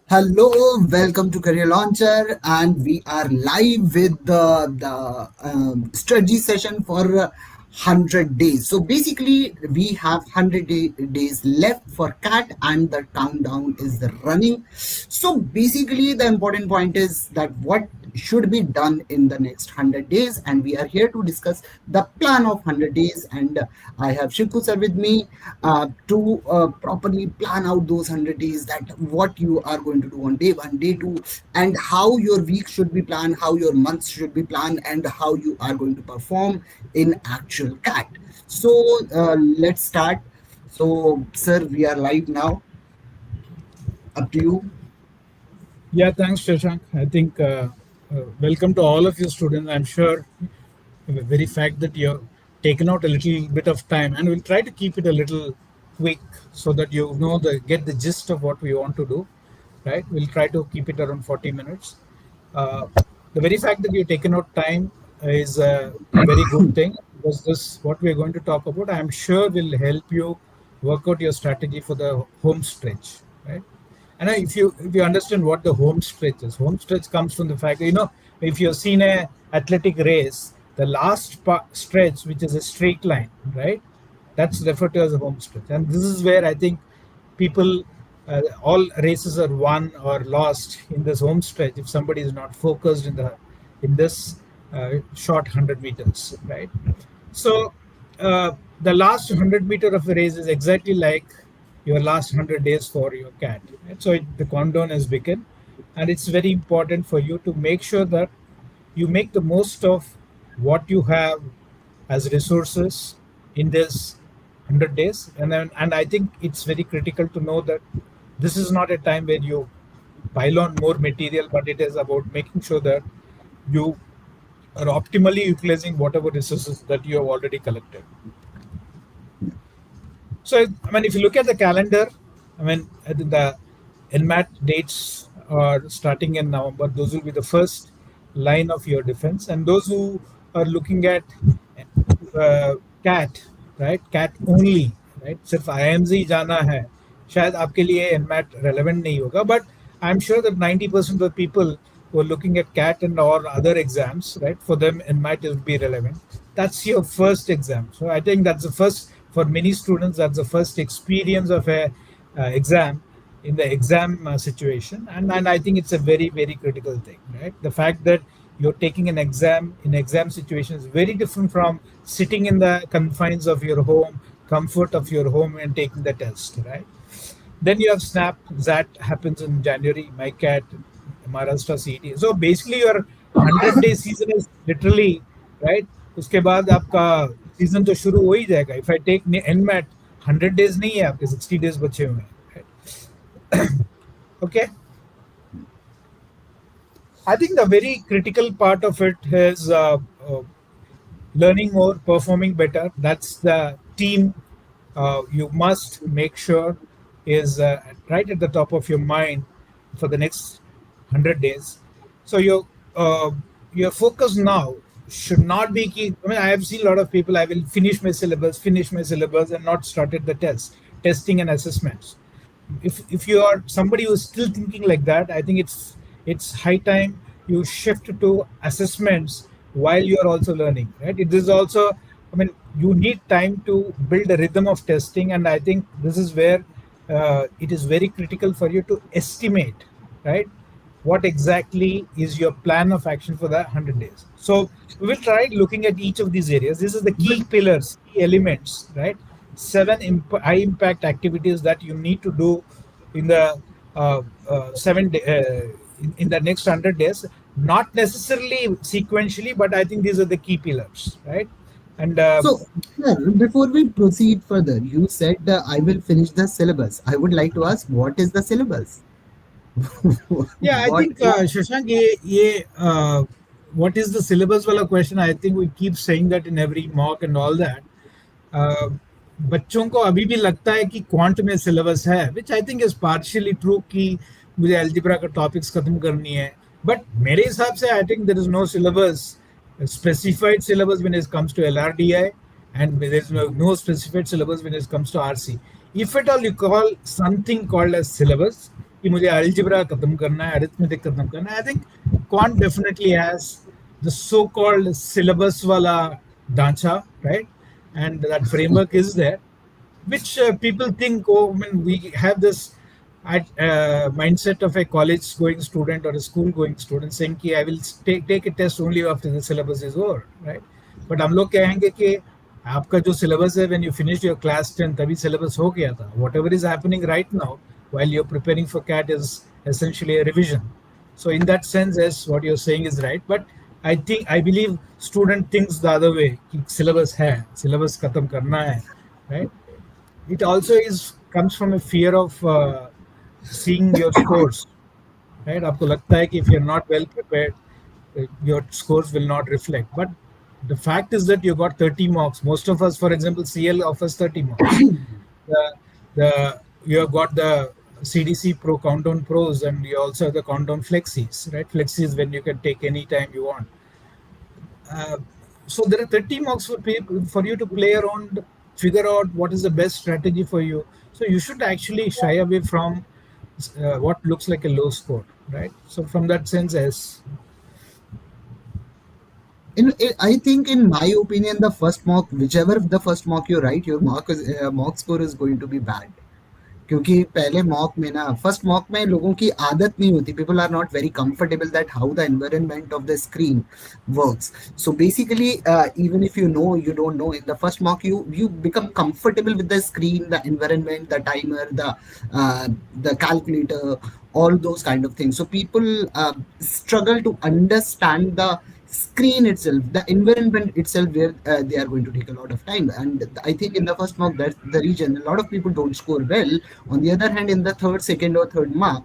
Hello, welcome to Career Launcher, and we are live with the strategy session for 100 days. So basically, we have 100 days left for CAT, and the countdown is running. So basically, the important point is that what should be done in the next 100 days, and we are here to discuss the plan of 100 days. And I have Shiku sir with me to properly plan out those 100 days, that what you are going to do on day one, day two, and how your week should be planned, how your months should be planned, and how you are going to perform in actual CAT. So let's start. So sir, we are live now. Up to you. Yeah, thanks, Shashank. I think welcome to all of you students. I'm sure the very fact that you've taken out a little bit of time, and we'll try to keep it a little quick so that you know get the gist of what we want to do. Right? We'll try to keep it around 40 minutes. Uh, the very fact that you've taken out time is a very good thing, because this what we're going to talk about, I'm sure, will help you work out your strategy for the home stretch. Right? And if you understand what the home stretch comes from the fact that, if you've seen a athletic race, the last stretch, which is a straight line, right? That's referred to as a home stretch. And this is where I think people, all races are won or lost in this home stretch if somebody is not focused in this short 100 meters, right? So the last 100 meter of the race is exactly like your last 100 days for your cat. Right? So the countdown has begun, and it's very important for you to make sure that you make the most of what you have as resources in this 100 days. And I think it's very critical to know that this is not a time where you pile on more material, but it is about making sure that you are optimally utilizing whatever resources that you have already collected. So, I mean, if you look at the calendar, I mean, I think the NMAT dates are starting in November. Those will be the first line of your defense. And those who are looking at CAT, right? CAT only, right? सिर्फ IMZ जाना है. शायद आपके लिए NMAT relevant नहीं होगा, but I'm sure that 90% of the people who are looking at CAT and or other exams, right? For them, NMAT will be relevant. That's your first exam. So I think that's the first, for many students, that's the first experience of a exam in the exam situation. And I think it's a very, very critical thing, right? The fact that you're taking an exam in exam situation is very different from sitting in the confines of your home, comfort of your home, and taking the test, right? Then you have SNAP, that happens in January, MyCat, Maharashtra CET. So basically your 100-day season is literally, right? उसके बाद आपका season तो शुरू हो ही जाएगा. If I take NMAT, 100 days नहीं है आपके, 60 days बचे हुए हैं. Right? Okay. I think the very critical part of it is learning more, performing better. That's the team you must make sure is right at the top of your mind for the next 100 days. So your focus now should not be key. I mean, I have seen a lot of people, I will finish my syllabus, and not started the testing and assessments. If you are somebody who is still thinking like that, I think it's high time you shift to assessments while you are also learning, right? It is also, I mean, you need time to build a rhythm of testing, and I think this is where it is very critical for you to estimate, right? What exactly is your plan of action for the 100 days? So we will try looking at each of these areas. This is the key pillars, key elements, right? 7 high impact activities that you need to do in the 7 in the next 100 days, not necessarily sequentially, but I think these are the key pillars, right? And So, sir, before we proceed further, you said I will finish the syllabus. I would like to ask, what is the syllabus? yeah, I What think is Shashank, what is the syllabus wala question? I think we keep saying that in every mock and all that. Uh, बच्चों को अभी भी लगता है कि quant में syllabus है, which I think is partially true कि मुझे एल्जिब्रा का टॉपिक्स खत्म करनी है. बट मेरे हिसाब से I think there is no syllabus, specified syllabus when it comes to LRDI, and there's no specified syllabus when it comes to RC. If at all you call something called as syllabus, कि मुझे algebra खत्म करना है, arithmetic खत्म करना है. I think quant definitely has the so called syllabus वाला ढांचा, right, and that framework is there, which people think, oh, I mean, we have this mindset of a college going student or a school going student saying कि I will take a test only after the syllabus is over, right? But हम लोग कहेंगे कि आपका जो syllabus है when you finished your class 10 तभी syllabus हो गया था. Whatever is happening right now while you're preparing for CAT is essentially a revision. So in that sense, yes, what you're saying is right. But I believe student thinks the other way कि syllabus है, syllabus खत्म करना है, right? It also is comes from a fear of seeing your scores, right? आपको लगता है कि if you're not well prepared, your scores will not reflect. But the fact is that you got 30 marks. Most of us, for example, CL offers 30 marks. You have got the CDC Pro Countdown Pros, and you also have the Countdown Flexis, right? Flexis when you can take any time you want. So there are 30 marks for you to play around, figure out what is the best strategy for you. So you should actually shy away from what looks like a low score, right? So from that sense, yes. I think, in my opinion, the first mock, whichever the first mock you write, your mock score is going to be bad. क्योंकि पहले mock में ना, first mock में लोगों की आदत नहीं होती, people are not very comfortable that how the environment of the screen works. So basically even if you know, you don't know, in the first mock you become comfortable with the screen, the environment, the timer, the calculator, all those kind of things. So people struggle to understand the screen itself, the environment itself, where they are going to take a lot of time. And I think in the first mock, that's the region a lot of people don't score well. On the other hand, in the third, second, or third mock,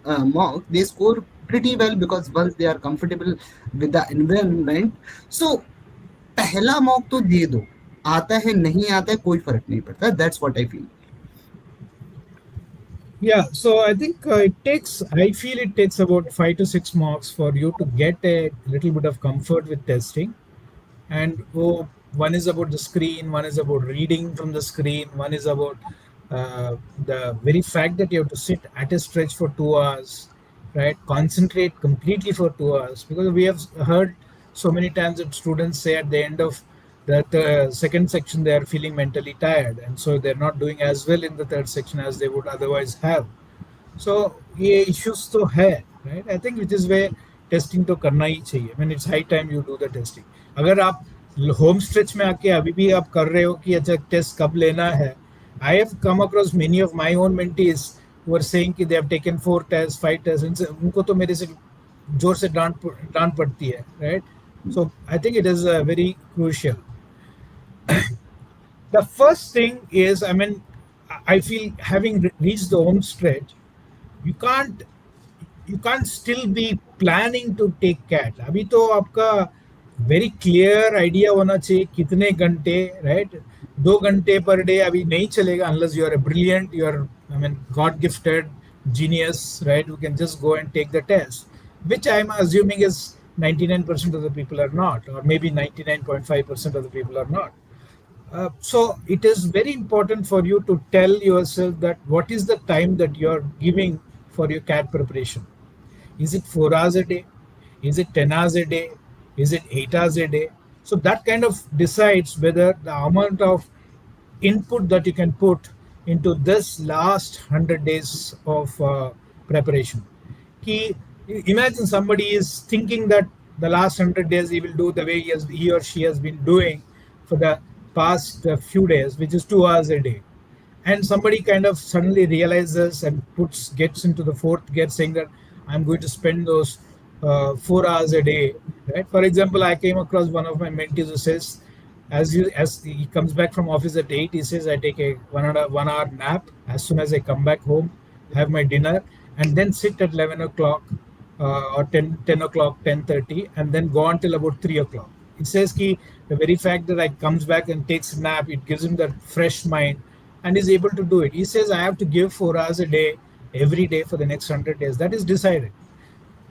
they score pretty well, because once they are comfortable with the environment. So पहला mock तो दे दो, आता है नहीं आता है कोई फर्क नहीं पड़ता. That's what I feel. Yeah, so I think I feel it takes about 5 to 6 marks for you to get a little bit of comfort with testing. And one is about the screen, one is about reading from the screen, one is about the very fact that you have to sit at a stretch for 2 hours, right? Concentrate completely for 2 hours, because we have heard so many times that students say at the end of the second section they are feeling mentally tired, and so they're not doing as well in the third section as they would otherwise have. So ये issues तो है, right? I think which is where testing तो करना ही चाहिए. I mean, it's high time you do the testing. अगर आप home stretch में आके अभी भी आप कर रहे हो कि अच्छा टेस्ट कब लेना है, I have come across many of my own mentees who are saying कि they have taken 4 tests, 5 tests. उनको तो मेरे से जोर से डांट पड़ती है, right? So I think it is very crucial. The first thing is, I mean, I feel having reached the home stretch, you can't still be planning to take CAT. अभी तो आपका very clear idea होना चाहिए कितने घंटे, right? 2 घंटे per day अभी नहीं चलेगा unless you are a brilliant, you are, I mean, God gifted genius, right? Who can just go and take the test, which I'm assuming is 99% of the people are not, or maybe 99.5% of the people are not. So it is very important for you to tell yourself that what is the time that you're giving for your CAT preparation. Is it 4 hours a day? Is it 10 hours a day? Is it 8 hours a day? So that kind of decides whether the amount of input that you can put into this last 100 days of preparation. Imagine somebody is thinking that the last 100 days he will do the way he or she has been doing for the past few days, which is 2 hours a day. And somebody kind of suddenly realizes and gets into the fourth gear saying that I'm going to spend those 4 hours a day, right? For example, I came across one of my mentees who says, as he comes back from office at 8, he says, I take a 1 hour nap as soon as I come back home, have my dinner, and then sit at 11 o'clock or 10 o'clock, 10:30, and then go until about 3 o'clock. It says that the very fact that I comes back and takes a nap, it gives him that fresh mind and is able to do it. He says, I have to give 4 hours a day every day for the next 100 days. That is decided.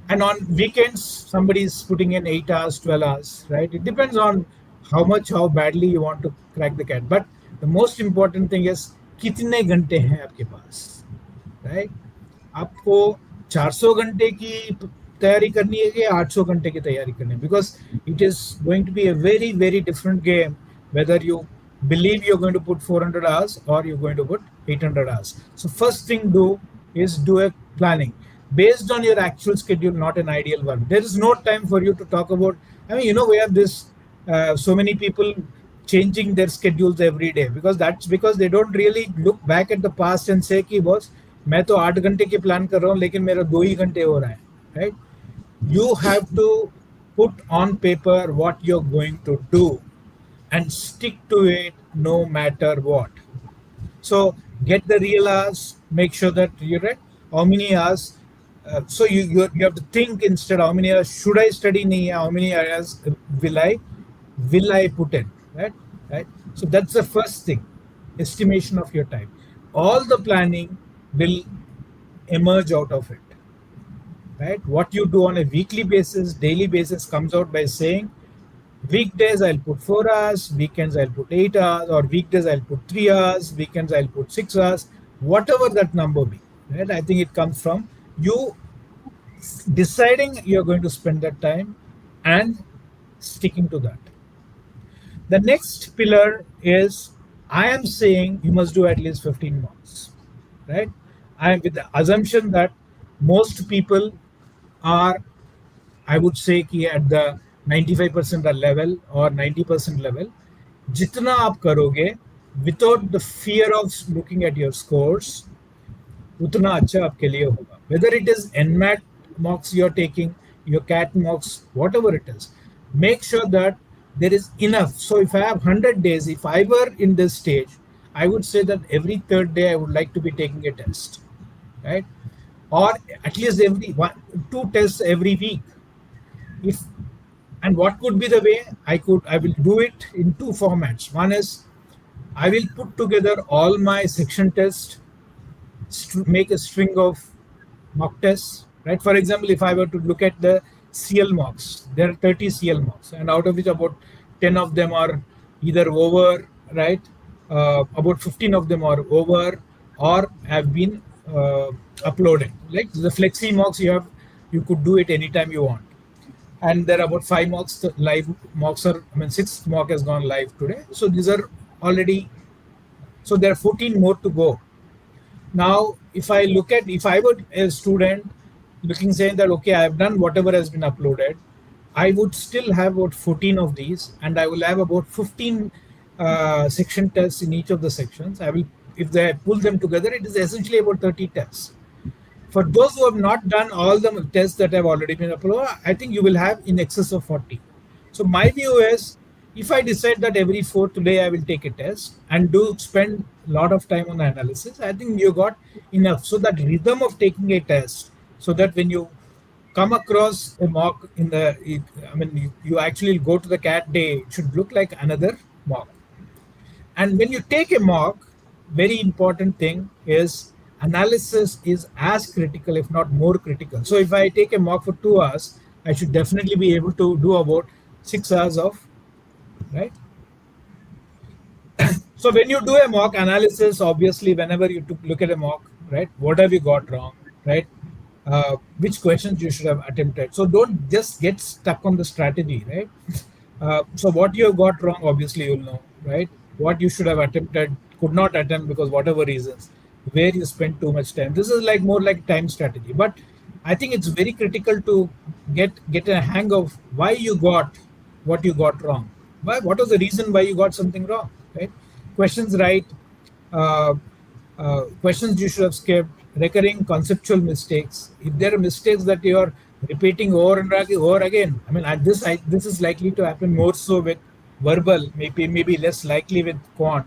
And on weekends, somebody is putting in 8 hours, 12 hours, right? It depends on how badly you want to crack the CAT. But the most important thing is, कितने घंटे हैं आपके पास, right? आपको 400 घंटे की तैयारी करनी है कि 800 घंटे की तैयारी करनी है, because it is going to be a very very different game whether you believe you're going to put 400 hours or you're going to put 800 hours. So first thing do is do a planning based on your actual schedule, not an ideal one. There is no time for you to talk about, I mean, we have this so many people changing their schedules every day, because that's because they don't really look back at the past and say कि boss मैं तो 8 घंटे की plan कर रहा हूँ लेकिन मेरा 2 ही घंटे हो रहा है, right? You have to put on paper what you're going to do and stick to it no matter what. So get the real hours, make sure that you're right. How many hours? So you have to think instead. How many hours should I study? How many hours will I put in? Right. So that's the first thing. Estimation of your time. All the planning will emerge out of it. Right. What you do on a weekly basis, daily basis comes out by saying, weekdays I'll put 4 hours, weekends I'll put 8 hours, or weekdays I'll put 3 hours, weekends I'll put 6 hours, whatever that number be. Right? I think it comes from you deciding you're going to spend that time and sticking to that. The next pillar is, I am saying you must do at least 15 months. Right? I am with the assumption that most people are, I would say कि at the 95% level or 90% level, जितना आप करोगे without the fear of looking at your scores, उतना अच्छा आपके लिए होगा. Whether it is NMAT mocks you're taking, your CAT mocks, whatever it is, make sure that there is enough. So if I have 100 days, if I were in this stage, I would say that every third day I would like to be taking a test, right? Or at least every two tests every week. If and what could be the way I will do it in two formats. One is I will put together all my section tests, make a string of mock tests, right? For example, if I were to look at the CL mocks, there are 30 CL mocks, and out of which about 10 of them are either over, right? About 15 of them are over or have been uploaded. Like the flexi mocks, you could do it anytime you want. And there are about 5 mocks, live mocks are, I mean, 6th mock has gone live today. So these are already, so there are 14 more to go. Now, if I were a student looking, saying that, okay, I have done whatever has been uploaded, I would still have about 14 of these, and I will have about 15 section tests in each of the sections. If they pull them together, it is essentially about 30 tests. For those who have not done all the tests that have already been uploaded, I think you will have in excess of 40. So my view is, if I decide that every fourth day I will take a test and do spend a lot of time on the analysis, I think you got enough. So that rhythm of taking a test, so that when you come across a mock you actually go to the CAT day, it should look like another mock. And when you take a mock, very important thing is analysis is as critical, if not more critical. So if I take a mock for 2 hours, I should definitely be able to do about 6 hours of, right? So when you do a mock analysis, obviously, whenever you look at a mock, right, what have you got wrong, right? Which questions you should have attempted. So don't just get stuck on the strategy, right? So what you have got wrong, obviously you'll know, right? What you should have attempted, could not attempt because whatever reasons, where you spent too much time. This is like more like time strategy. But I think it's very critical to get a hang of why you got what you got wrong. What was the reason why you got something wrong, right? Questions right, questions you should have skipped, recurring conceptual mistakes. If there are mistakes that you are repeating over and over again, I mean, this is likely to happen more so with verbal, maybe less likely with quant.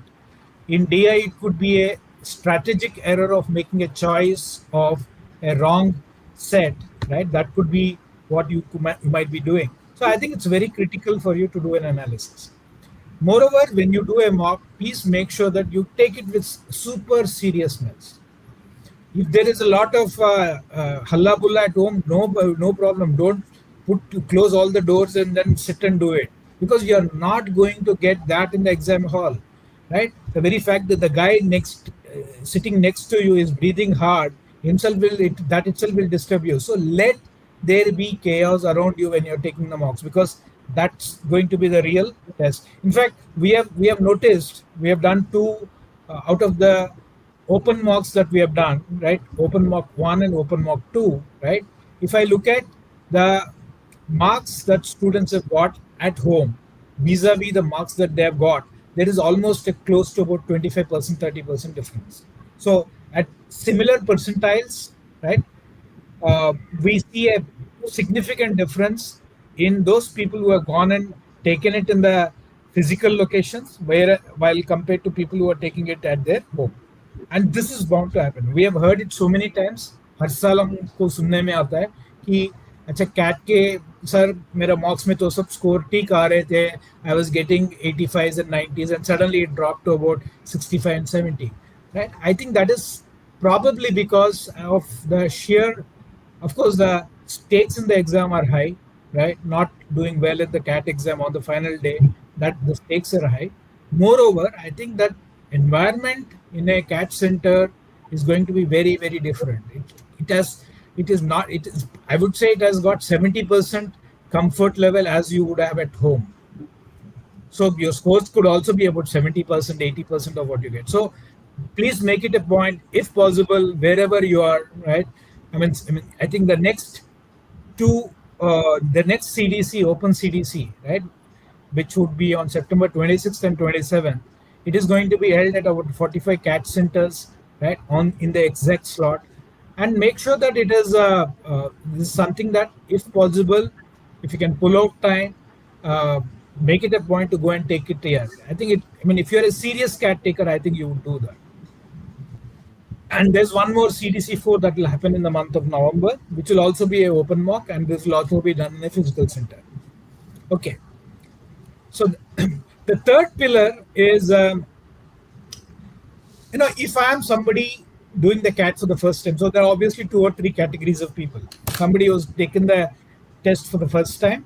In DI, it could be a strategic error of making a choice of a wrong set, right? That could be what you might be doing. So I think it's very critical for you to do an analysis. Moreover, when you do a mock, please make sure that you take it with super seriousness. If there is a lot of halla bulla at home, no problem. Don't close all the doors and then sit and do it, because you are not going to get that in the exam hall, right? The very fact that the guy sitting next to you is breathing hard that itself will disturb you. So let there be chaos around you when you're taking the mocks, because that's going to be the real test. In fact, we have noticed, we have done two out of the open mocks that we have done, right? Open mock 1 and open mock 2, right? If I look at the marks that students have got at home vis-a-vis the marks that they have got, there is almost a close to about 25%, 30% difference. So at similar percentiles, right, we see a significant difference in those people who have gone and taken it in the physical locations, where while compared to people who are taking it at their home. And this is bound to happen. We have heard it so many times. हर साल हमको सुनने में आता है कि अच्छा cat के sir मेरा मॉक्स में तो सब स्कोर ठीक आ रहे थे, I was getting 85s and 90s and suddenly it dropped to about 65 and 70, right? I think that is probably because of the sheer, of course, the stakes in the exam are high, right? Not doing well in the CAT exam on the final day, that the stakes are high. Moreover, I think that environment in a CAT center is going to be very, very different. It is not, it is, I would say it has got 70% comfort level as you would have at home. So your scores could also be about 70%, 80% of what you get. So please make it a point, if possible, wherever you are, right? I think the next CDC, open CDC, right, which would be on September 26th and 27th, it is going to be held at about 45 CAT centers, right, in the exact slot. And make sure that it is this is something that, if possible, if you can pull out time, make it a point to go and take it here. If you're a serious CAT taker, I think you would do that. And there's one more CDC4 that will happen in the month of November, which will also be an open mock, and this will also be done in a physical center. Okay. So the third pillar is, if I am somebody doing the CAT for the first time, so there are obviously 2 or 3 categories of people. Somebody who's taken the test for the first time,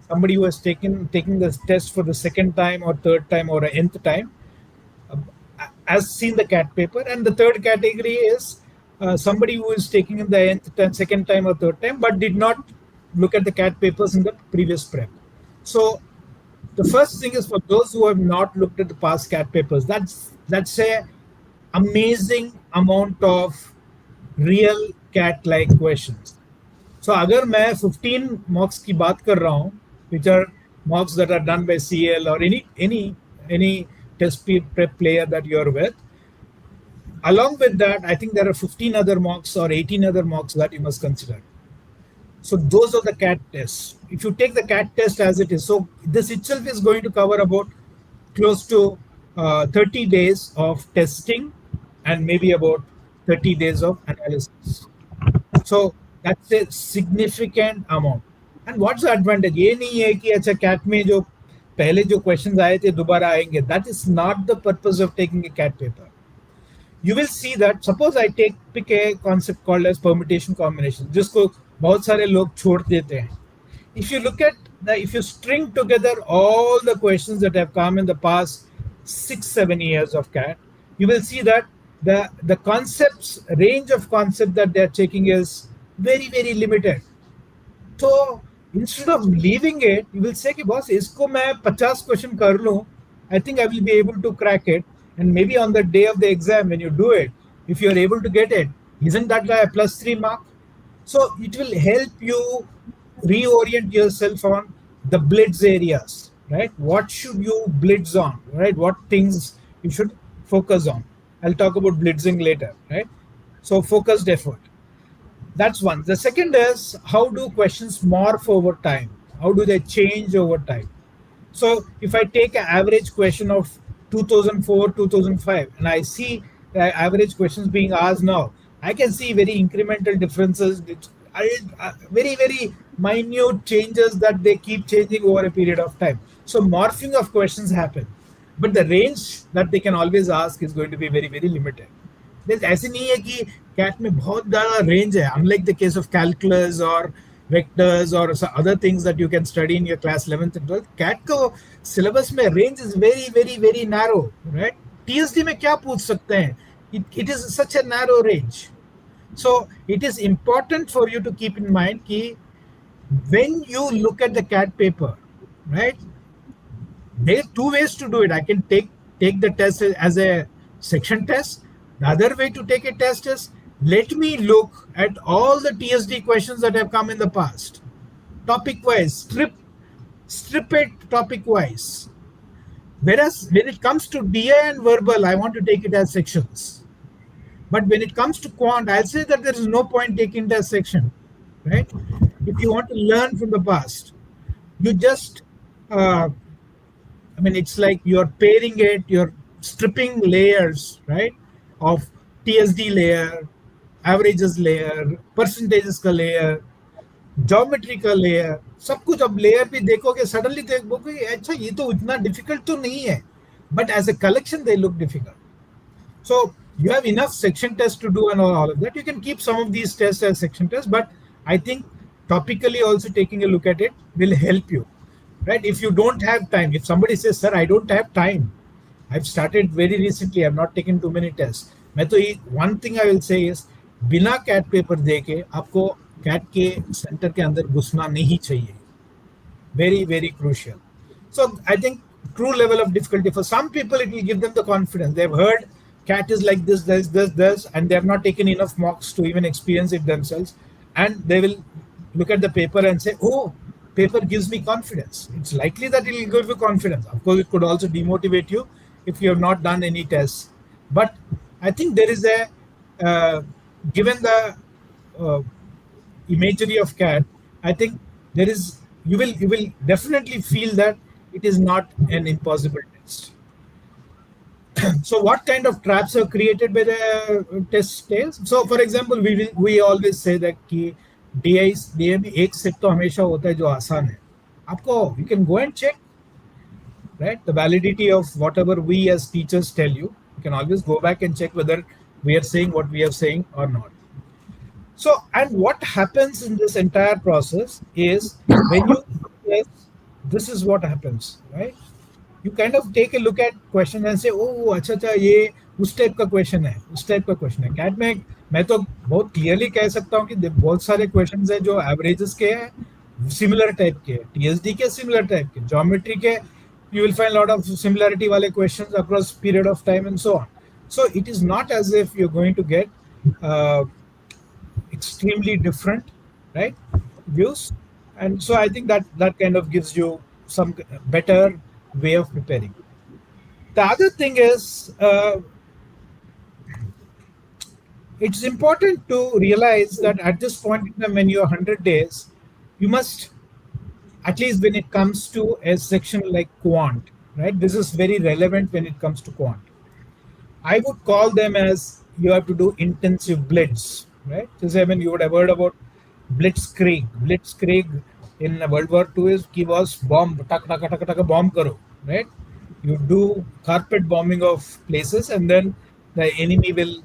somebody who has taking the test for the second time or third time or an nth time, has seen the CAT paper, and the third category is somebody who is taking in the nth time, second time or third time, but did not look at the CAT papers in the previous prep. So the first thing is, for those who have not looked at the past CAT papers, that's a amazing amount of real CAT-like questions. So अगर मैं 15 mocks की बात कर रहा हूँ, which are mocks that are done by CL or any test prep player that you're with, along with that, I think there are 15 other mocks or 18 other mocks that you must consider. So those are the CAT tests. If you take the CAT test as it is, so this itself is going to cover about close to 30 days of testing and maybe about 30 days of analysis. So that's a significant amount. And what's the advantage? ये नहीं है कि अच्छा CAT में जो पहले जो questions आए थे दोबारा आएंगे. That is not the purpose of taking a CAT paper. You will see that, suppose I pick a concept called as permutation combination, जिसको बहुत सारे लोग छोड़ देते हैं. If you look at if you string together all the questions that have come in the past 6-7 years of CAT, you will see that the concepts, range of concept that they're checking is very, very limited. So instead of leaving it, you will say कि boss इसको मैं 50 question कर लूँ, I think I will be able to crack it. And maybe on the day of the exam, when you do it, if you are able to get it, isn't that a +3 mark? So it will help you reorient yourself on the blitz areas, right? What should you blitz on, right? What things you should focus on. I'll talk about blitzing later, right? So focused effort. That's one. The second is, how do questions morph over time? How do they change over time? So if I take an average question of 2004, 2005, and I see the average questions being asked now, I can see very incremental differences, very, very minute changes that they keep changing over a period of time. So morphing of questions happen, but the range that they can always ask is going to be very, very limited. ऐसे नहीं है कि CAT में बहुत ज़्यादा range है, unlike the case of calculus or vectors or other things that you can study in your class 11th and 12th. CAT को syllabus में range is very, very, very narrow, right? TSD में क्या पूछ सकते हैं? It is such a narrow range. So it is important for you to keep in mind that when you look at the CAT paper, right, there are two ways to do it. I can take the test as a section test. The other way to take a test is, let me look at all the TSD questions that have come in the past, topic wise, strip it topic wise. Whereas when it comes to DI and verbal, I want to take it as sections. But when it comes to quant, I'll say that there is no point taking it as section, right? If you want to learn from the past, you just it's like you're pairing it, you're stripping layers, right? Of TSD layer, averages layer, percentages का layer, geometry का layer, सब कुछ अब layer भी देखोगे suddenly देखोगे अच्छा ये तो इतना डिफिकल्ट तो नहीं है, but as a collection they look difficult. So you have enough section tests to do and all of that. You can keep some of these tests as section tests, but I think topically also taking a look at it will help you, right? If you don't have time, if somebody says, "Sir, I don't have time. I've started very recently. I've not taken too many tests." मैं तो one thing I will say is, बिना cat paper देके आपको cat के centre के अंदर घुसना नहीं चाहिए. Very, very crucial. So I think true level of difficulty for some people, it will give them the confidence. They've heard cat is like this, and they have not taken enough mocks to even experience it themselves. And they will look at the paper and say, oh, paper gives me confidence. It's likely that it will give you confidence. Of course, it could also demotivate you if you have not done any tests. But I think there is given the imagery of cat, I think there is you will definitely feel that it is not an impossible test. So what kind of traps are created by the test scales? So for example, we always say that कि DI में एक set तो हमेशा होता है जो आसान है. आपको you can go and check, right, the validity of whatever we as teachers tell you. You can always go back and check whether we are saying what we are saying or not. So, and what happens in this entire process is when you test, this is what happens, right? You kind of take a look at question and say, oh, अच्छा अच्छा ये उस type का question है, उस type का question है. Cat में मैं तो बहुत क्लियरली कह सकता हूँ कि बहुत सारे क्वेश्चंस हैं जो एवरेजेस के हैं, सिमिलर टाइप के, टीएसडी के सिमिलर टाइप के, ज्योमेट्री के you will find a lot of similarity wale questions across period of time and so on. So it is not as if you're going to get extremely different, right, views. And so I think that kind of gives you some better way of preparing. The other thing is it's important to realize that at this point in time when you're 100 days, you must, at least when it comes to a section like quant, right, this is very relevant when it comes to quant. I would call them as you have to do intensive blitz, right? So I mean, you would have heard about blitzkrieg. Blitzkrieg in World War II is कि was bomb, taka bomb karo, right? You do carpet bombing of places, and then the enemy will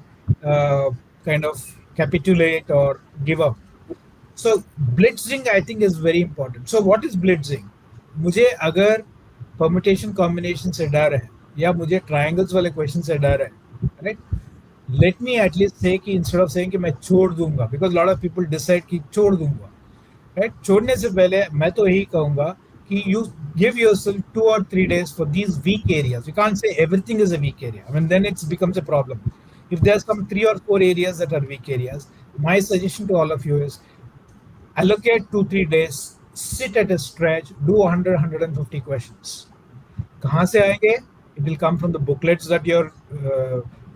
kind of capitulate or give up. So blitzing, I think, is very important. So what is blitzing? मुझे अगर permutation combination से डर है या मुझे triangles वाले question से डर है, right? Let me at least say कि instead of saying कि मैं छोड़ दूंगा, because lot of people decide कि छोड़ दूंगा, right? छोड़ने से पहले मैं तो यही कहूँगा कि you give yourself 2 or 3 days for these weak areas. You can't say everything is a weak area. I mean, then it becomes a problem. If there's some 3 or 4 areas that are weak areas, my suggestion to all of you is allocate 2-3 days, sit at a stretch, do 100-150 questions. कहाँ से आएंगे? It will come from the booklets that you're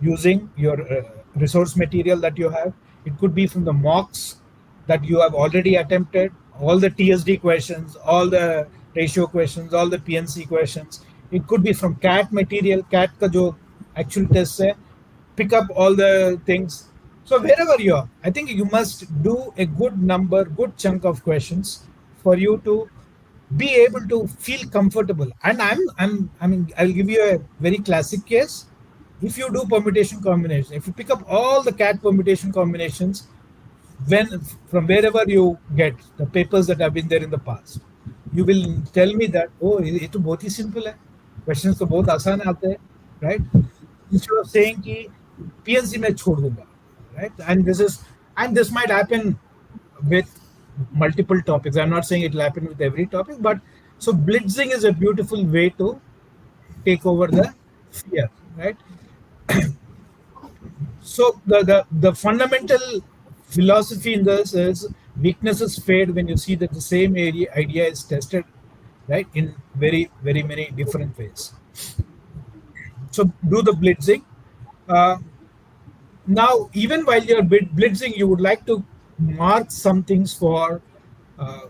using, your resource material that you have. It could be from the mocks that you have already attempted, all the TSD questions, all the ratio questions, all the PNC questions. It could be from CAT material, CAT का जो actual test है, pick up all the things. So wherever you are, I think you must do a good chunk of questions for you to be able to feel comfortable. And I'll give you a very classic case. If you do permutation combination, if you pick up all the CAT permutation combinations, from wherever you get the papers that have been there in the past, you will tell me that, oh, ये तो बहुत ही simple है, questions तो बहुत आसान आते हैं, right? Instead of saying कि PNC में छोड़ दूंगा, right? And this is And this might happen with multiple topics. I'm not saying it will happen with every topic, but so blitzing is a beautiful way to take over the fear, right? So the fundamental philosophy in this is weaknesses fade when you see that the same idea is tested, right, in very many different ways. So do the blitzing. Uh, Now, even while you're blitzing, you would like to mark some things for uh,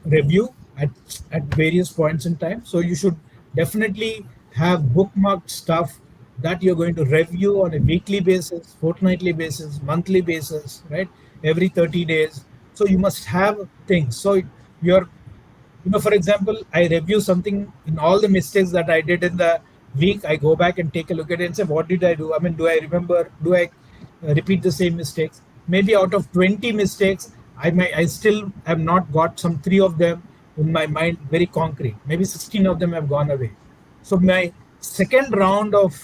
review at various points in time. So you should definitely have bookmarked stuff that you're going to review on a weekly basis, fortnightly basis, monthly basis, right? Every 30 days. So you must have things. So you're for example, I review something in all the mistakes that I did in the week. I go back and take a look at it and say, what did I do? I mean, do I remember? Do I repeat the same mistakes? Maybe out of 20 mistakes, I still have not got some three of them in my mind very concrete. Maybe 16 of them have gone away. So my second round of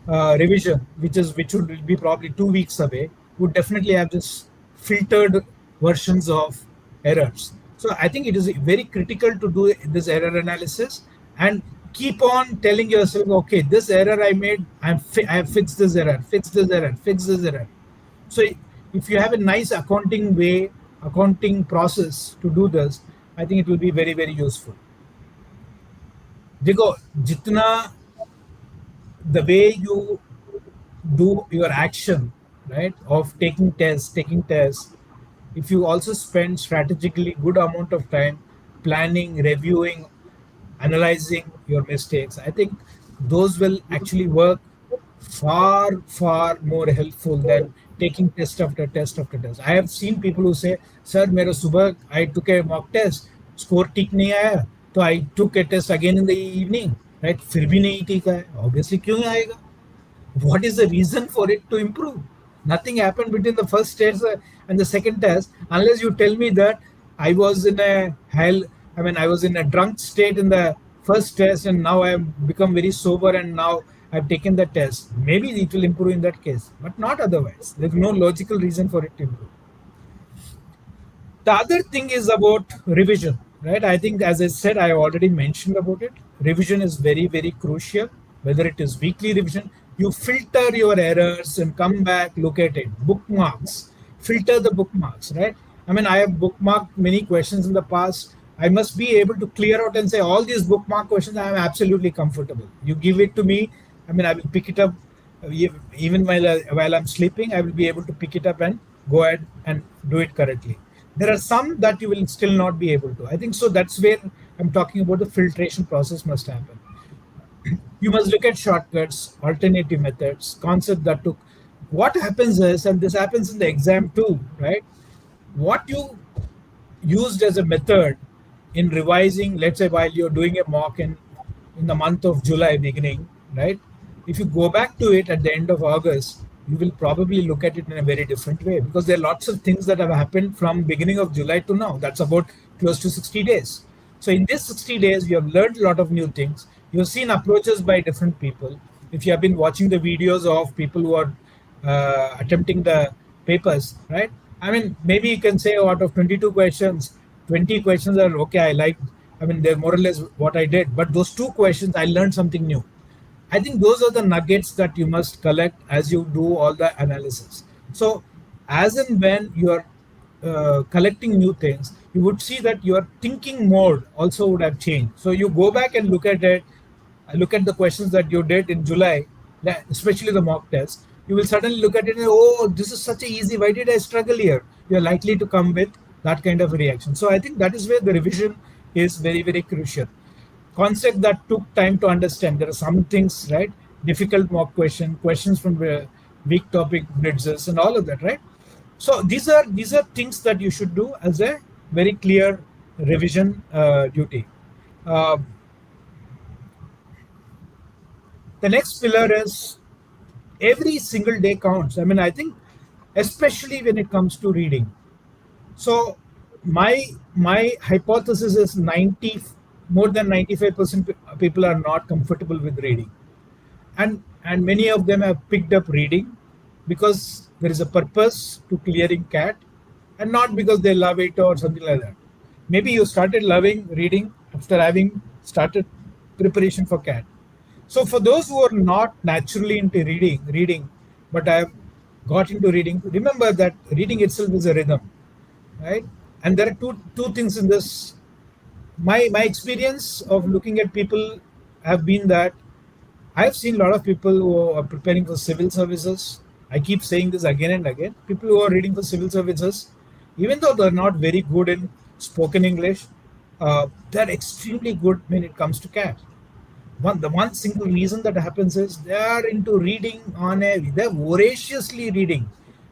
revision, which would be probably 2 weeks away, would definitely have this filtered versions of errors. So I think it is very critical to do this error analysis and keep on telling yourself, okay, this error I made, I have fixed this error, fixed this error, fixed this error. So if you have a nice accounting process to do this, I think it will be very useful. देखो जितना the way you do your action, right, of taking tests, if you also spend strategically good amount of time planning, reviewing, analyzing your mistakes, I think those will actually work far more helpful than taking test after test after test. I have seen people who say, sir, मेरा सुबह I took a mock test, score ठीक नहीं आया, तो I took a test again in the evening, right, फिर भी नहीं ठीक आया. Obviously क्यों आएगा? What is the reason for it to improve? Nothing happened between the first test and the second test, unless you tell me that I was in a I was in a drunk state in the first test and now I have become very sober and now I've taken the test. Maybe it will improve in that case, but not otherwise. There's no logical reason for it to improve. The other thing is about revision, right? I think, as I said, I already mentioned about it. Revision is very crucial. Whether it is weekly revision, you filter your errors and come back, look at it. Bookmarks, filter the bookmarks, right? I mean, I have bookmarked many questions in the past. I must be able to clear out and say all these bookmark questions I am absolutely comfortable. You give it to me, I mean, I will pick it up even while I'm sleeping. I will be able to pick it up and go ahead and do it correctly. There are some that you will still not be able to. I think so. That's where I'm talking about the filtration process must happen. You must look at shortcuts, alternative methods, concept that took. What happens is, and this happens in the exam too, right? What you used as a method in revising, let's say while you're doing a mock in the month of July beginning, right? If you go back to it at the end of August, you will probably look at it in a very different way because there are lots of things that have happened from beginning of July to now. That's about close to 60 days. So in this 60 days, you have learned a lot of new things. You've seen approaches by different people. If you have been watching the videos of people who are attempting the papers, right? I mean, maybe you can say, out of 22 questions, 20 questions are okay. I mean, they're more or less what I did. But those 2 questions, I learned something new. I think those are the nuggets that you must collect as you do all the analysis. So, as and when you are collecting new things, you would see that your thinking mode also would have changed. So, you go back and look at it, look at the questions that you did in July, especially the mock test. You will suddenly look at it and, oh, this is such a easy. Why did I struggle here? You're likely to come with that kind of a reaction. So, I think that is where the revision is very crucial. Concept that took time to understand. There are some things, right? Difficult mock questions from weak topic blitzes and all of that, right? So these are things that you should do as a very clear revision duty. The next pillar is every single day counts. I mean, I think especially when it comes to reading. So my hypothesis is more than 95% people are not comfortable with reading, and many of them have picked up reading, because there is a purpose to clearing cat, and not because they love it or something like that. Maybe you started loving reading after having started preparation for cat. So for those who are not naturally into reading, but I have got into reading, remember that reading itself is a rhythm, right? And there are two things in this. My experience of looking at people have been that I've seen a lot of people who are preparing for civil services. I keep saying this again and again. People who are reading for civil services, even though they're not very good in spoken English, they're extremely good when it comes to CAT. The one single reason that happens is they are into reading they're voraciously reading.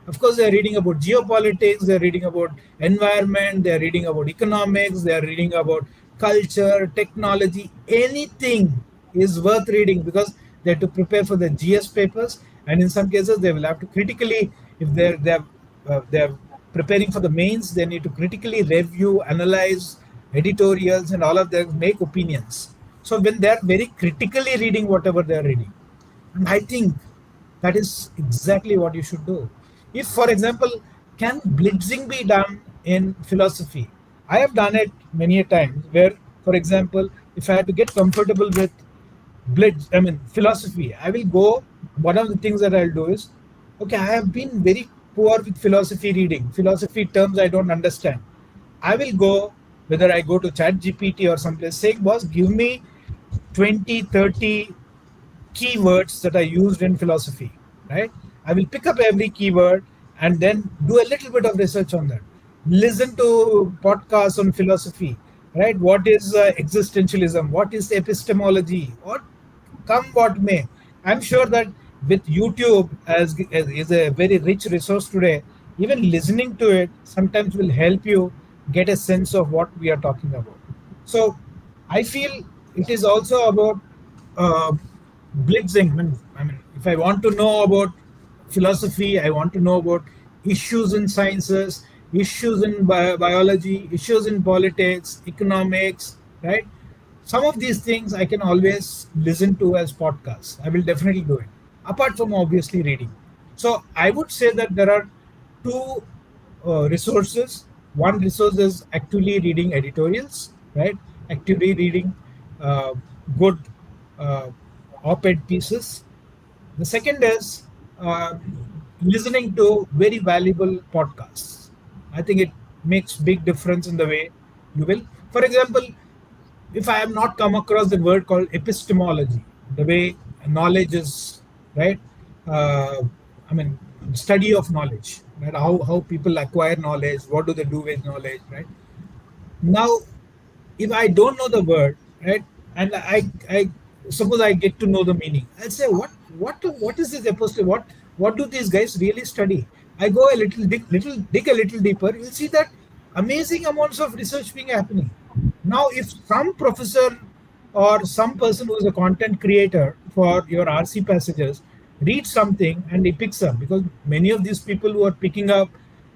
Of course, they're reading about geopolitics, they're reading about environment, they're reading about economics, they're reading about culture, technology. Anything is worth reading because they have to prepare for the GS papers, and in some cases they will have to critically, if they're preparing for the mains, they need to critically review, analyze editorials, and all of them make opinions. So when they're very critically reading whatever they're reading, and I think that is exactly what you should do. If, for example, can blitzing be done in philosophy? I have done it many a times where, for example, if I had to get comfortable with philosophy, I will go. One of the things that I'll do is, okay, I have been very poor with philosophy reading, philosophy terms I don't understand. I will go, whether I go to Chat GPT or someplace, saying, boss, give me 20, 30 keywords that are used in philosophy, right? I will pick up every keyword and then do a little bit of research on that. Listen to podcasts on philosophy, right? What is existentialism? What is epistemology? What come what may. I'm sure that with YouTube as is a very rich resource today, even listening to it sometimes will help you get a sense of what we are talking about. So I feel it is also about uh, blitzing. I mean, if I want to know about philosophy, I want to know about issues in sciences, issues in biology, issues in politics, economics, right? Some of these things I can always listen to as podcasts. I will definitely do it, apart from obviously reading. So I would say that there are two resources. One resource is actually reading editorials, right? Actively reading uh, good uh, op-ed pieces. The second is listening to very valuable podcasts. I think it makes big difference in the way you will. For example, if I have not come across the word called epistemology, the way knowledge is, right? Uh, I mean, study of knowledge, right? How people acquire knowledge, what do they do with knowledge, right? Now, if I don't know the word, right, and I suppose I get to know the meaning, I'll say, what is this apostle? What do these guys really study? I go a dig a little deeper. You'll see that amazing amounts of research being happening. Now, if some professor or some person who is a content creator for your RC passages reads something and he picks up, because many of these people who are picking up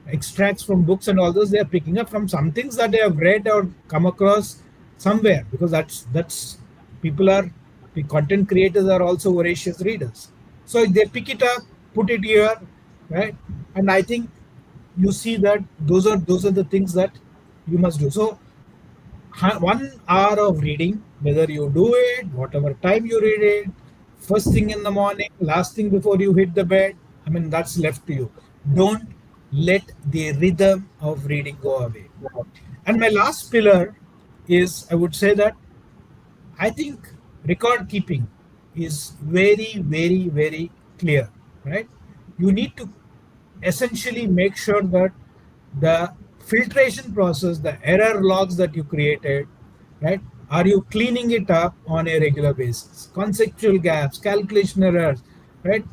extracts from books and all those, they are picking up from some things that they have read or come across somewhere, because that's people are the content creators are also voracious readers. So they pick it up, put it here, right? And I think you see that those are the things that you must do. So 1 hour of reading, whether you do it, whatever time you read it, first thing in the morning, last thing before you hit the bed, I mean, that's left to you. Don't let the rhythm of reading go away. And my last pillar is, I would say that I think record keeping is very, very, very clear, right? You need to essentially make sure that the filtration process, the error logs that you created, right? Are you cleaning it up on a regular basis? Conceptual gaps, calculation errors, right?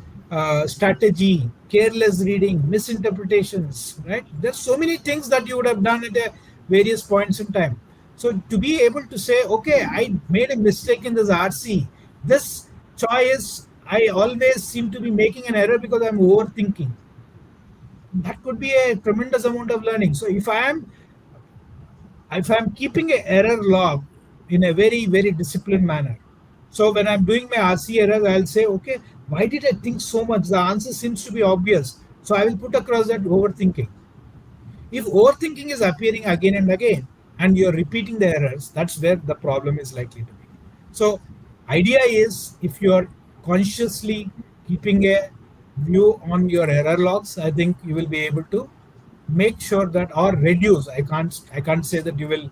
Strategy, careless reading, misinterpretations, right? There's so many things that you would have done at various points in time. So to be able to say, okay, I made a mistake in this RC, this choice, I always seem to be making an error because I'm overthinking. That could be a tremendous amount of learning. So if I'm keeping an error log in a very, very disciplined manner, So when I'm doing my RC errors, I'll say, okay, why did I think so much? The answer seems to be obvious. So I will put across that overthinking. If overthinking is appearing again and again, and you're repeating the errors, that's where the problem is likely to be. So, idea is if you're consciously keeping a view on your error logs, I think you will be able to make sure that or reduce. I can't say that you will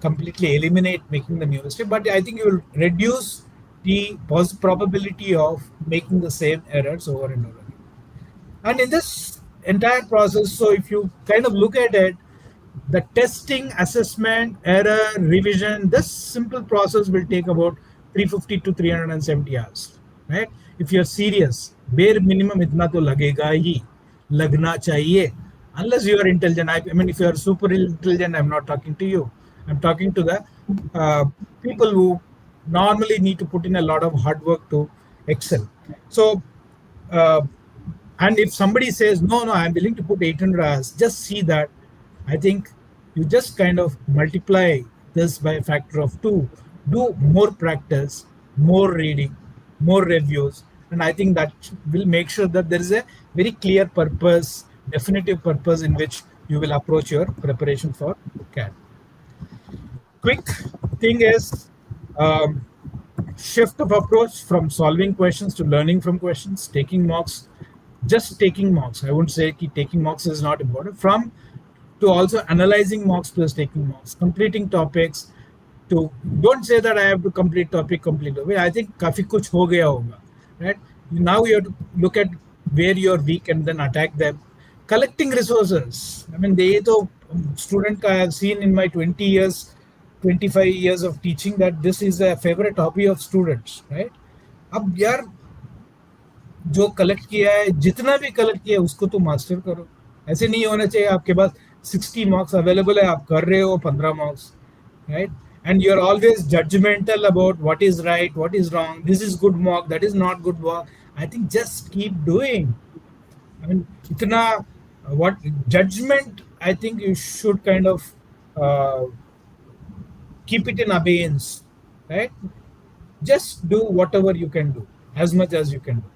completely eliminate making the new mistake, but I think you will reduce the probability of making the same errors over and over again. And in this entire process, so if you kind of look at it, the testing, assessment, error, revision, this simple process will take about 350 to 370 hours, right? If you're serious, bare minimum itna to lagega hi, lagna chahiye, unless you are intelligent. I mean, if you are super intelligent, I'm not talking to you. I'm talking to the uh, people who normally need to put in a lot of hard work to excel. So, uh, and if somebody says, no, I'm willing to put 800 hours, just see that. I think you just kind of multiply this by a factor of two, do more practice, more reading, more reviews. And I think that will make sure that there is a very clear purpose, definitive purpose in which you will approach your preparation for CAT. Quick thing is, um, shift of approach from solving questions to learning from questions, taking mocks, just taking mocks. I wouldn't say taking mocks is not important. From to also analyzing mocks plus taking mocks, completing topics. To don't say that I have to complete topic, complete topic. I think काफी कुछ हो गया होगा, right? Now you have to look at where you're weak and then attack them. Collecting resources. I mean, they तो student I have seen in my 20 years, 25 years of teaching that this is a favorite hobby of students, right? अब यार जो collect किया है, जितना भी collect किया है उसको तो मास्टर करो. ऐसे नहीं होना चाहिए आपके पास 60 मार्क्स अवेलेबल है, आप कर रहे हो 15 marks, right? And you are always judgemental about what is right, what is wrong, this is good mark, that is not good mark. I think just keep doing. I mean इतना what judgement, I think you should kind of keep it in abeyance, right? Just do whatever you can do, as much as you can do.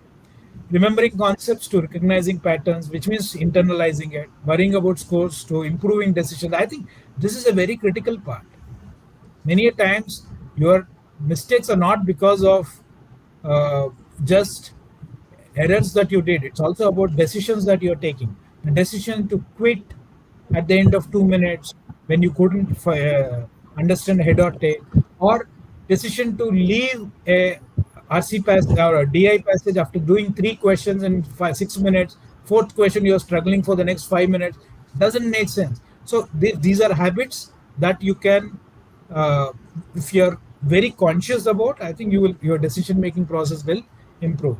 Remembering concepts to recognizing patterns, which means internalizing it, worrying about scores to improving decisions. I think this is a very critical part. Many times, your mistakes are not because of just errors that you did. It's also about decisions that you're taking. The decision to quit at the end of 2 minutes when you couldn't understand head or tail, or decision to leave a RC passage or a DI passage after doing 3 questions in 6 minutes. Fourth question, you're struggling for the next 5 minutes. Doesn't make sense. So these are habits that you can, if you're very conscious about, I think your decision making process will improve.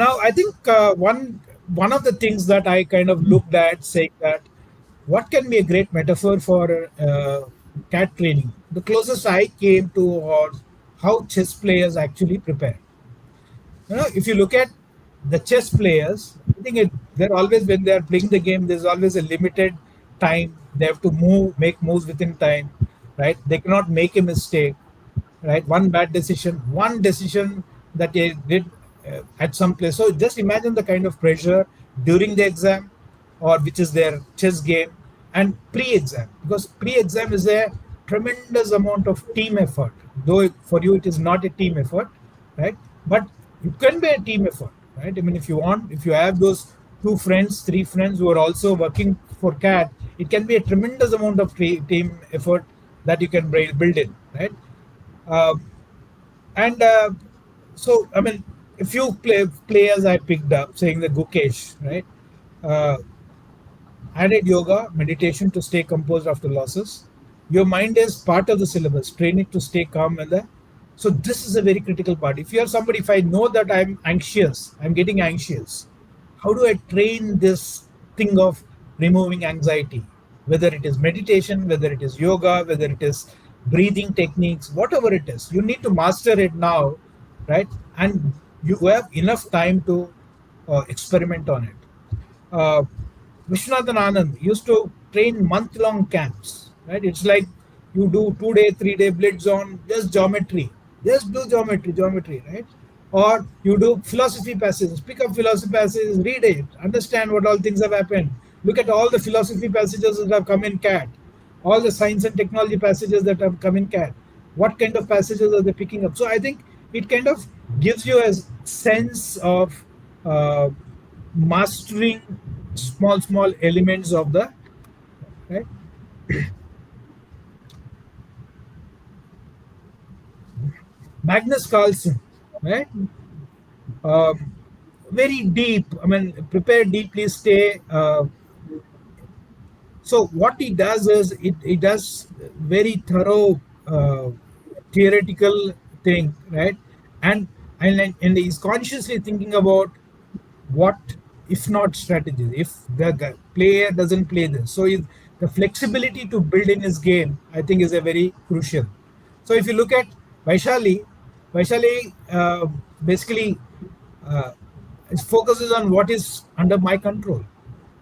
Now, I think one of the things that I kind of looked at, saying that what can be a great metaphor for cat training. The closest I came to was how chess players actually prepare. If you look at the chess players, I think they're always, when they're playing the game, there's always a limited time. They have to make moves within time, right? They cannot make a mistake, right? One decision that they did at some place. So just imagine the kind of pressure during the exam, or which is their chess game, and pre-exam, because pre-exam is a tremendous amount of team effort. Though for you it is not a team effort, right? But it can be a team effort, right? I mean, if you have those 2 friends, 3 friends who are also working for CAT, it can be a tremendous amount of team effort that you can build in, right? Uh, and so, I mean, a few players I picked up saying the Gukesh, right? Uh, Added yoga, meditation to stay composed after losses. Your mind is part of the syllabus. Train it to stay calm and the. So this is a very critical part. If you are somebody, if I know that I'm anxious, I'm getting anxious, how do I train this thing of removing anxiety? Whether it is meditation, whether it is yoga, whether it is breathing techniques, whatever it is, you need to master it now, right? And you have enough time to experiment on it. Vishwanathan Anand used to train month-long camps, right? It's like you do 2 day, 3 day blitz on just geometry. Just do geometry, right? Or you do philosophy passages. Pick up philosophy passages, read it, understand what all things have happened. Look at all the philosophy passages that have come in CAT, all the science and technology passages that have come in CAT. What kind of passages are they picking up? So I think it kind of gives you a sense of uh, mastering small elements of the right. Magnus Carlsen, right? Uh, Very deep. I mean, prepare deeply, stay. So what he does is it does very thorough theoretical thing, right? And and he's consciously thinking about what if not strategies if the player doesn't play this. So the flexibility to build in his game, I think, is a very crucial. So if you look at Vaishali basically uh, it focuses on what is under my control,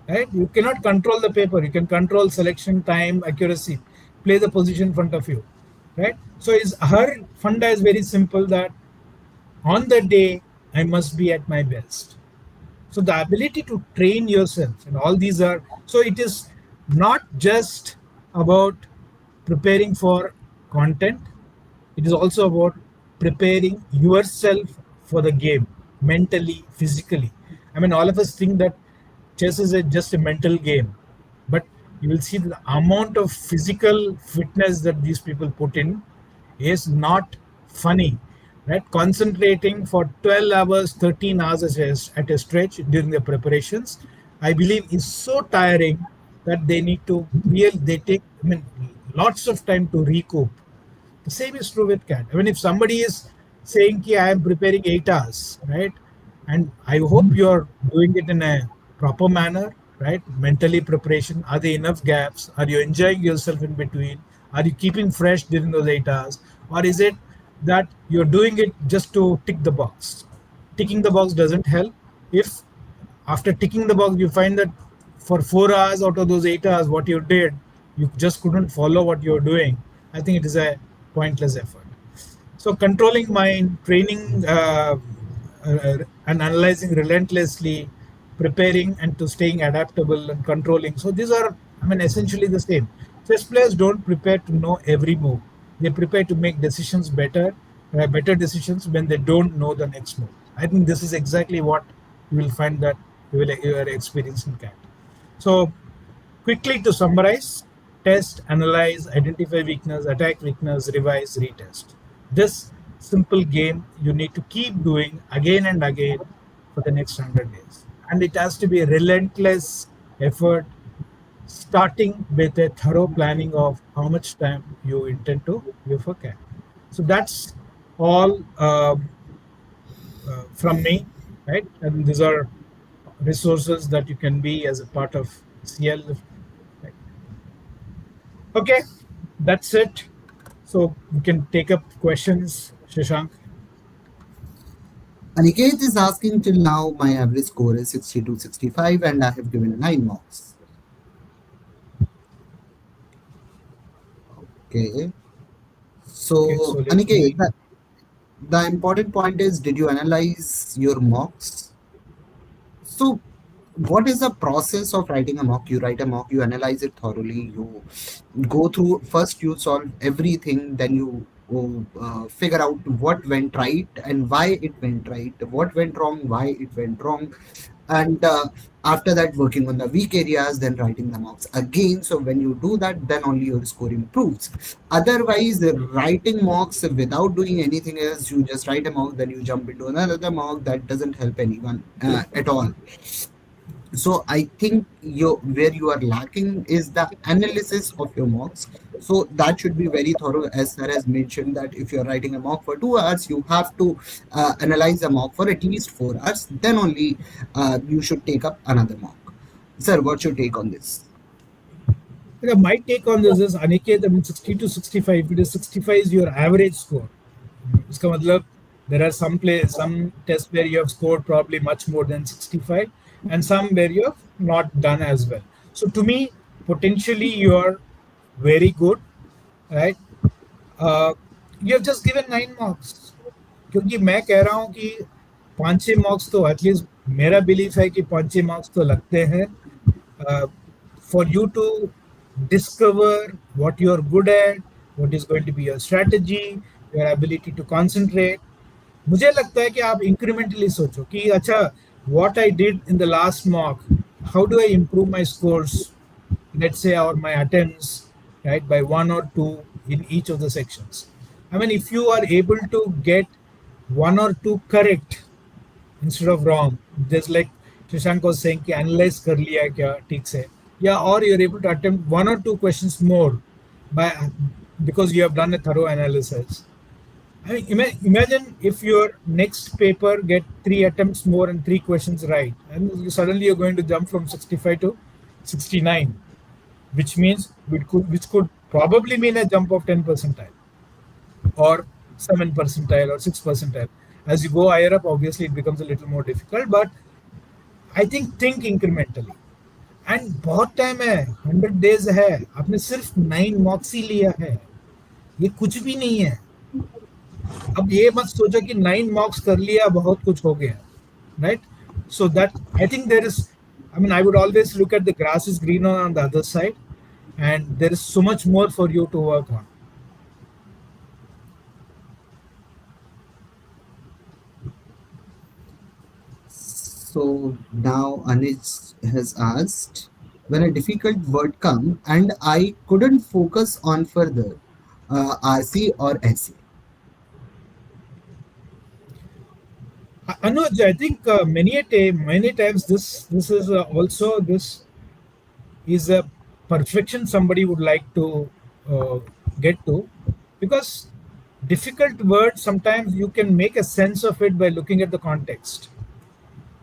right? You cannot control the paper, you can control selection, time, accuracy, play the position in front of you, right? So is her funda is very simple, that on the day I must be at my best. So the ability to train yourself and all these are, so it is not just about preparing for content, it is also about preparing yourself for the game, mentally, physically. I mean, all of us think that chess is just a mental game, but you will see the amount of physical fitness that these people put in is not funny, right? Concentrating for 12 hours, 13 hours at a stretch during the preparations, I believe is so tiring that they need to they take, I mean, lots of time to recoup. The same is true with CAT. I mean, if somebody is saying, ki, I am preparing 8 hours, right? And I hope you're doing it in a proper manner, right? Mentally preparation. Are there enough gaps? Are you enjoying yourself in between? Are you keeping fresh during those 8 hours? Or is it that you're doing it just to tick the box? Ticking the box doesn't help. If after ticking the box you find that for 4 hours out of those 8 hours, what you did, you just couldn't follow what you're doing, I think it is a pointless effort. So controlling mind, training and analyzing relentlessly, preparing and to staying adaptable and controlling. So these are, I mean, essentially the same. Chess players don't prepare to know every move. They prepare to make decisions better decisions when they don't know the next move. I think this is exactly what you will find that you are experiencing CAT. So quickly to summarize, test, analyze, identify weakness, attack weakness, revise, retest. This simple game you need to keep doing again and again for the next 100 days. And it has to be a relentless effort, starting with a thorough planning of how much time you intend to give for CAT. So that's all from me, right? And these are resources that you can be as a part of CL. Right? Okay, that's it. So we can take up questions, Shashank. Aniket is asking till now my average score is 62, 65 and I have given 9 marks. Okay. Okay, So so let Aniket, me. the important point is, did you analyze your mocks? So what is the process of writing a mock? You write a mock, you analyze it thoroughly, you go through, first you solve everything, then you figure out what went right and why it went right, what went wrong, why it went wrong, and after that working on the weak areas, then writing the mocks again. So when you do that, then only your score improves. Otherwise, writing mocks without doing anything else, you just write a mock, then you jump into another mock, that doesn't help anyone at all. So I think where you are lacking is the analysis of your mocks. So that should be very thorough, as sir has mentioned that if you're writing a mock for 2 hours, you have to analyze a mock for at least 4 hours, then only you should take up another mock. Sir, what's your take on this? My take on this is, Aniket, I mean, 60 to 65. If it is 65 is your average score. इसका मतलब there are some tests where you have scored probably much more than 65 and some where you have not done as well. So to me, potentially you are very good, right? You have just given 9 marks. क्योंकि मैं कह रहा हूँ कि 5-6 marks तो at least मेरा belief है कि 5-6 मार्क्स तो लगते हैं for you to discover what you are good at, what is going to be your strategy, your ability to concentrate. मुझे लगता है कि आप इंक्रीमेंटली सोचो कि अच्छा what I did in the last mock, how do I improve my scores, let's say, or my attempts, right, by 1 or 2 in each of the sections. I mean, if you are able to get 1 or 2 correct instead of wrong, just like Shashank was saying कि analyze कर लिया है क्या ठीक से, या or you're able to attempt 1 or 2 questions more by because you have done a thorough analysis. I mean, imagine if your next paper get 3 attempts more and 3 questions right, and suddenly you're going to jump from 65 to 69, which means which could probably mean a jump of 10 percentile or 7 percentile or 6 percentile. As you go higher up, obviously it becomes a little more difficult, but I think incrementally. And बहुत time है, 100 days है, आपने सिर्फ 9 marks ही लिया है, ये कुछ भी नहीं है. अब ये मत सोचो कि 9 marks कर लिया बहुत कुछ हो गया, right? So that I think there is, I mean, I would always look at the grass is greener on the other side, and there is so much more for you to work on. So now Anish has asked, when a difficult word come and I couldn't focus on further, RC or SC? Anuj, I think many times this is also this is a perfection somebody would like to get to, because difficult words sometimes you can make a sense of it by looking at the context,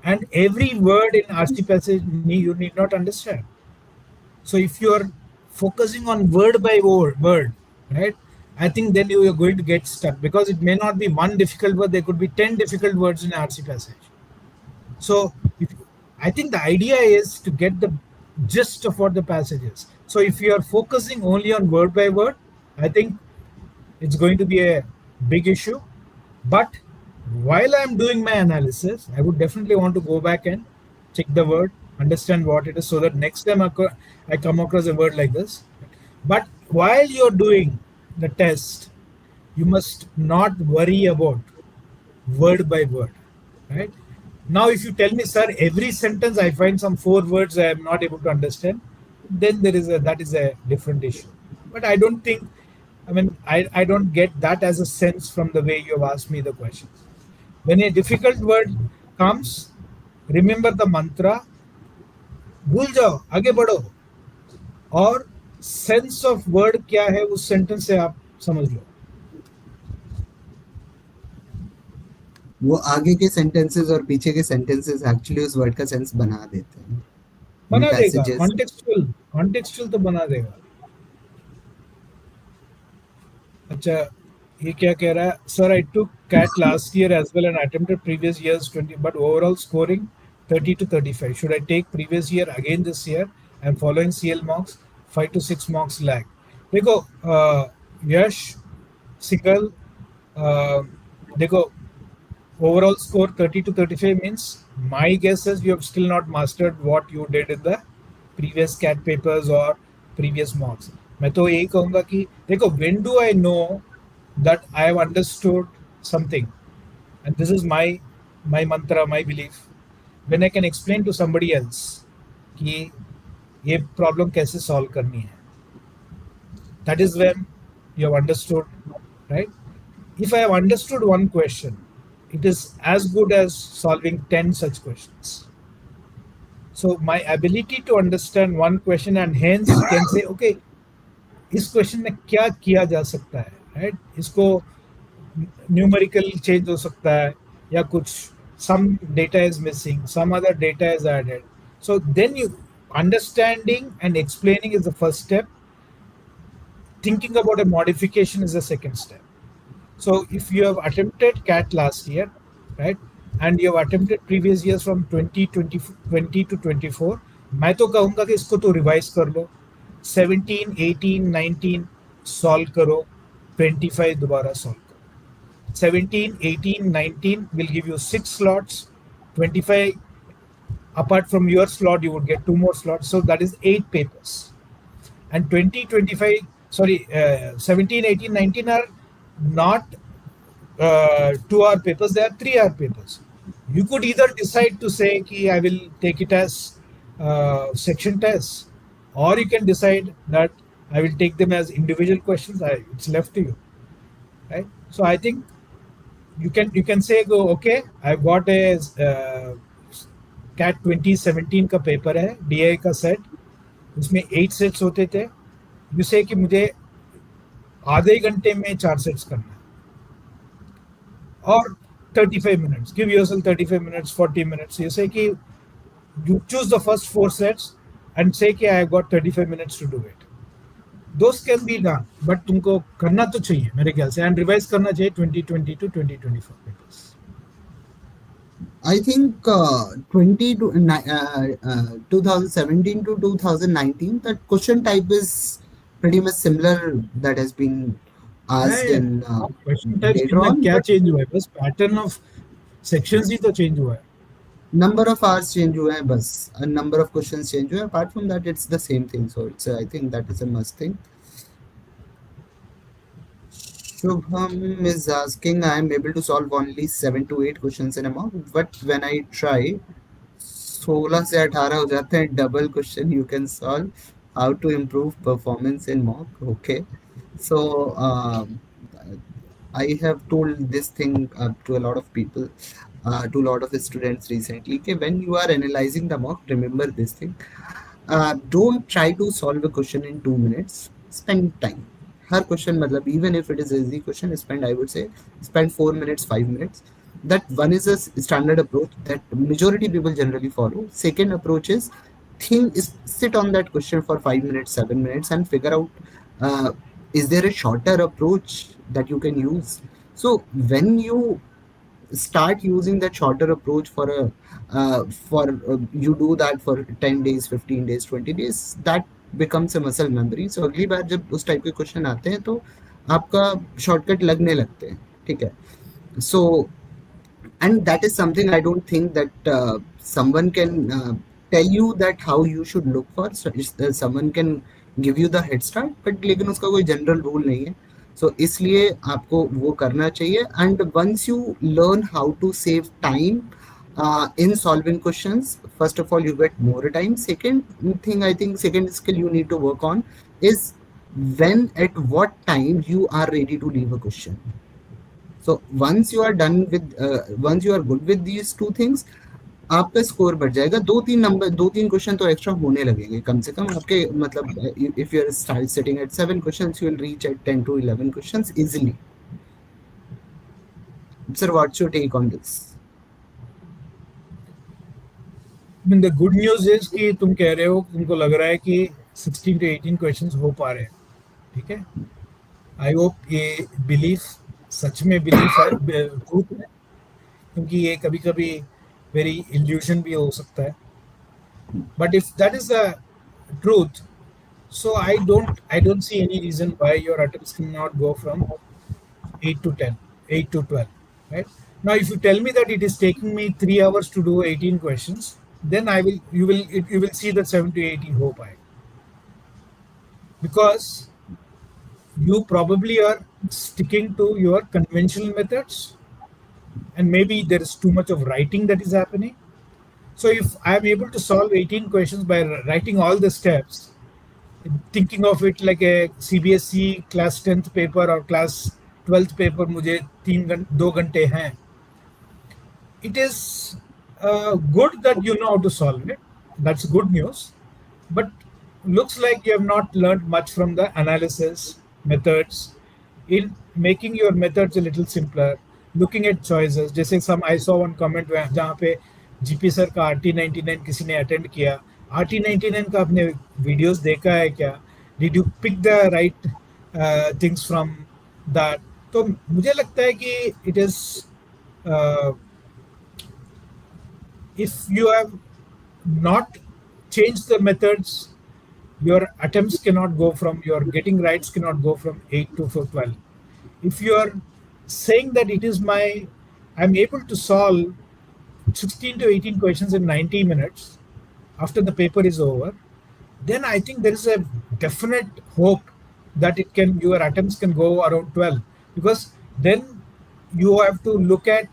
and every word in RC passage you need not understand. So if you are focusing on word by word, right, I think then you are going to get stuck, because it may not be one difficult word, there could be 10 difficult words in RC passage. So I think the idea is to get the gist of what the passage is. So if you are focusing only on word by word, I think it's going to be a big issue. But while I'm doing my analysis, I would definitely want to go back and check the word, understand what it is, so that next time I come across a word like this. But while you're doing the test, you must not worry about word by word, right? Now, if you tell me, sir, every sentence I find some 4 words I am not able to understand, then that is a different issue. But I don't think, I mean, I don't get that as a sense from the way you have asked me the questions. When a difficult word comes, remember the mantra, भूल जाओ, आगे बढ़ो, और sense of word क्या है उस sentence से आप समझ लो. वो आगे के सेंटेंसेस और पीछे के सेंटेंसेस एक्चुअली उस वर्ड का सेंस बना देते हैं. बना देगा, कॉन्टेक्चुअल तो बना देगा. अच्छा, ये क्या कह रहा है? Sir, I took CAT last year as well and attempted previous years 20, but overall scoring 30 to 35. Should I take previous year again this year? I'm following CL marks, 5 to 6 marks lag. देखो यश sickle, देखो overall score 30 to 35 means my guess is you have still not mastered what you did in the previous CAT papers or previous marks. मैं तो यही कहूँगा कि देखो, when do I know that I have understood something, and this is my mantra, my belief, when I can explain to somebody else कि ये problem कैसे solve करनी है. That is when you have understood, right? If I have understood one question, it is as good as solving 10 such questions. So my ability to understand one question and hence can say, okay, इस question में क्या किया जा सकता है, right? इसको numerical change हो सकता है, या कुछ some data is missing, some other data is added. So then you understanding and explaining is the first step. Thinking about a modification is the second step. So if you have attempted CAT last year, right, and you have attempted previous years from 20 to 24, मैं तो कहूँगा कि इसको तो revise कर लो. 17, 18, 19, solve करो, 25 दोबारा solve करो. 17, 18, 19 will give you 6 slots. 25, apart from your slot, you would get 2 more slots. So that is 8 papers. And 20, 25, sorry, 17, 18, 19 are not 2-hour papers, they are 3-hour papers. You could either decide to say, ki, I will take it as section tests, or you can decide that I will take them as individual questions. It's left to you, right? So I think you can say, go, okay, I've got a CAT 2017 का paper है, DI का set, उसमें 8 sets होते थे. You से कि मुझे आधे घंटे में 4 सेट्स करना है, or 35 minutes. Give yourself 35 minutes, 40 minutes. You say कि you choose the first 4 sets and say कि I have got 35 minutes to do it. Those can be done, but तुमको करना तो चाहिए मेरे ख्याल से, and revise करना चाहिए 2020 to 2024 papers. I think 2017 to 2019, the question type is pretty much similar that has been asked in question types later on. क्या But चेंज हुआ है, बस पैटर्न ऑफ सेक्शंस ही तो चेंज हुआ है. number of hours change हुए हैं बस, a number of questions change हुए हैं. Apart from that, it's the same thing. So it's I think that is a must thing. Shubham is asking, I am able to solve only 7 to 8 questions in a mock, but when I try, 16 से 18 हो जाते हैं double question you can solve. How to improve performance in mock. Okay, so I have told this thing to a lot of people, to a lot of students recently. Okay, when you are analyzing the mock, remember this thing. Don't try to solve a question in 2 minutes. Spend time. Her question मतलब even if it is an easy question, spend, I would say, spend 4 minutes, 5 minutes. That one is a standard approach that majority people generally follow. Second approach is sit on that question for 5 minutes, 7 minutes and figure out is there a shorter approach that you can use. So when you start using that shorter approach for you do that for 10 days, 15 days, 20 days, that becomes a muscle memory. So अगली बार जब उस type के question आते हैं तो आपका shortcut लगने लगते हैं. ठीक है. So and that is something I don't think that someone can tell you that how you should look for. So someone can give you the head start, but लेकिन उसका कोई जनरल रूल नहीं है. So इसलिए आपको वो करना चाहिए. And once you learn how to save time in solving questions, first of all you get more time. Second thing, I think second skill you need to work on is when at what time you are ready to leave a question. So once you are done with once you are good with these two things, आपका score बढ़ जाएगा. 2-3 question तो extra होने लगेंगे कम से कम आपके. मतलब if you are sitting at 7 questions, you will reach at 10 to 11 questions easily. Sir, what's your take on this? I mean, the good news is कि तुम कह रहे हो, तुमको लग रहा है कि 16 to 18 क्वेश्चंस हो पा रहे हैं. ठीक है. आई होप ये बिलीफ सच में बिलीफ है, ट्रूथ है, क्योंकि ये कभी कभी वेरी इल्यूजन भी हो सकता है. But if that is the truth, so I don't see any reason why your attempts cannot go from 8 to 10, 8 to 12, right? Now if you tell me that it is taking me 3 hours to do 18 questions, then you will see that 7 to 8 hope I, because you probably are sticking to your conventional methods, and maybe there is too much of writing that is happening. So if I am able to solve 18 questions by writing all the steps, thinking of it like a CBSE class 10th paper or class 12th paper, मुझे 2 घंटे हैं. It is good that you know how to solve it. That's good news. But looks like you have not learned much from the analysis methods in making your methods a little simpler, looking at choices. जैसे I saw one comment जहाँ पे GP sir का RT99 किसी ने attend किया. RT99 का आपने videos देखा है क्या? Did you pick the right things from that? तो मुझे लगता है कि it is if you have not changed the methods, your attempts cannot go from, your getting rights cannot go from 8 to 12. If you are saying that it is my, I'm able to solve 16 to 18 questions in 90 minutes after the paper is over, then I think there is a definite hope that it can, your attempts can go around 12, because then you have to look at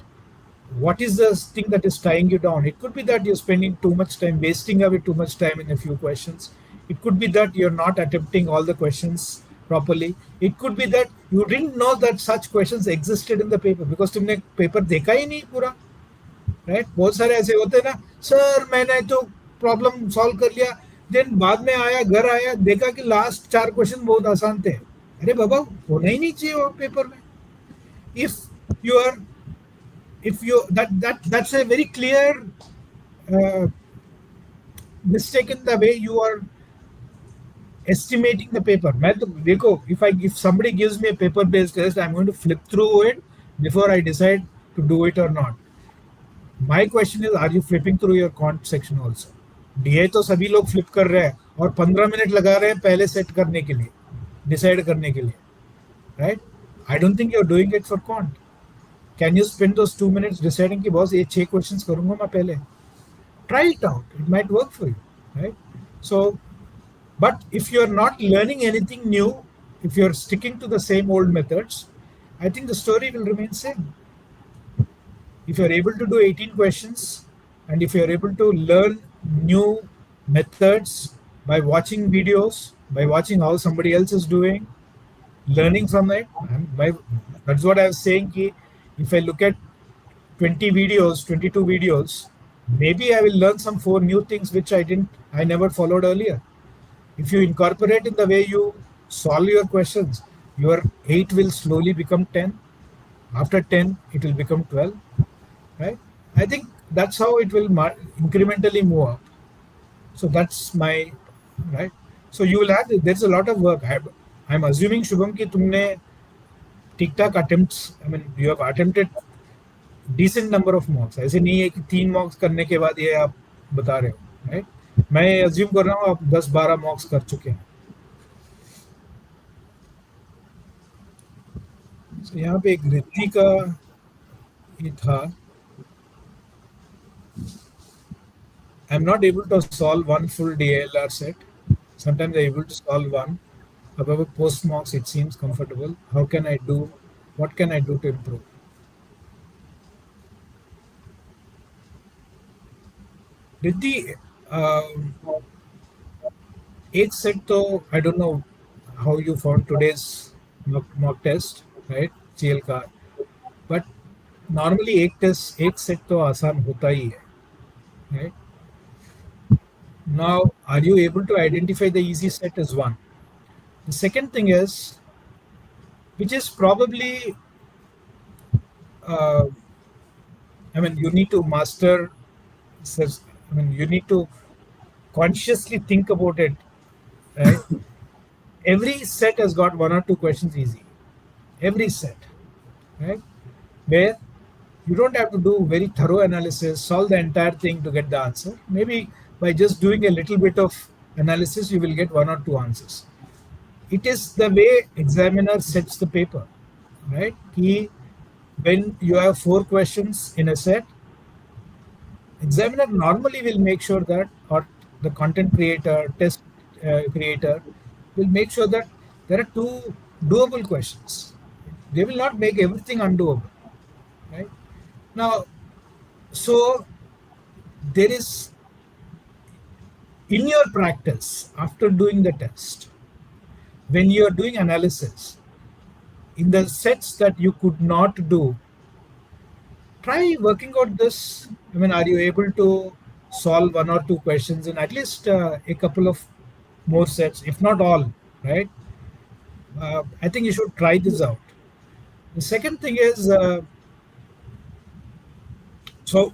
what is the thing that is tying you down. It could be that you're spending too much time, wasting away too much time in a few questions. It could be that you're not attempting all the questions properly. It could be that you didn't know that such questions existed in the paper because तुमने paper देखा ही नहीं पूरा, right? बहुत सारे ऐसे होते हैं ना, सर मैंने तो प्रॉब्लम सॉल्व कर लिया, देन बाद में आया, घर आया, देखा कि लास्ट 4 क्वेश्चन बहुत आसान थे. अरे बाबा, होना ही नहीं चाहिए वो पेपर में. If you are, if you, that's a very clear mistake in the way you are estimating the paper. मैं तो देखो, if somebody gives me a paper based test, I'm going to flip through it before I decide to do it or not. My question is, are you flipping through your quant section also? DI तो सभी लोग flip कर रहे हैं और 15 minute लगा रहे हैं पहले सेट करने के लिए, डिसाइड करने के लिए, right? I don't think you're doing it for quant. Can you spend those 2 minutes deciding कि बॉस ये 6 questions करूंगा मैं पहले? Try it out. It might work for you, right? So, but if you're not learning anything new, if you're sticking to the same old methods, I think the story will remain same. If you're able to do 18 questions, and if you're able to learn new methods by watching videos, by watching how somebody else is doing, learning from it, that's what I was saying. If I look at 20 videos, 22 videos, maybe I will learn some 4 new things which I never followed earlier. If you incorporate in the way you solve your questions, your 8 will slowly become 10. After 10, it will become 12, right? I think that's how it will incrementally move up. So that's my, right? So you will have, there's a lot of work. I'm assuming, Shubham, कि तुमने ठीक-ठाक attempts, I mean, you have attempted decent number of mocks. ऐसे नहीं है कि 3 mocks करने के बाद ये आप बता रहे हो, right? मैं assume कर रहा हूँ आप 10-12 mocks कर चुके हैं. So यहाँ पे एक रिद्धि का ये था. I'm not able to solve one full DILR set. Sometimes I'm able to solve one. However, post mocks it seems comfortable. How can I do? What can I do to improve? Riddhi, एक set तो I don't know how you found today's mock test, right? CL का, but normally एक set तो आसान होता ही है, right? Now, are you able to identify the easy set as one? The second thing is, which is probably, I mean, you need to master, I mean, you need to consciously think about it, right? Every set has got 1 or 2 questions easy. Every set, right? Where you don't have to do very thorough analysis, solve the entire thing to get the answer. Maybe by just doing a little bit of analysis, you will get 1 or 2 answers. It is the way examiner sets the paper, right? When you have 4 questions in a set, examiner normally will make sure that, or the content creator, test creator will make sure that there are 2 doable questions. They will not make everything undoable, right? Now, so there is, in your practice, after doing the test, when you are doing analysis, in the sets that you could not do, try working out this. I mean, are you able to solve 1 or 2 questions in at least a couple of more sets, if not all, right? I think you should try this out. The second thing is, so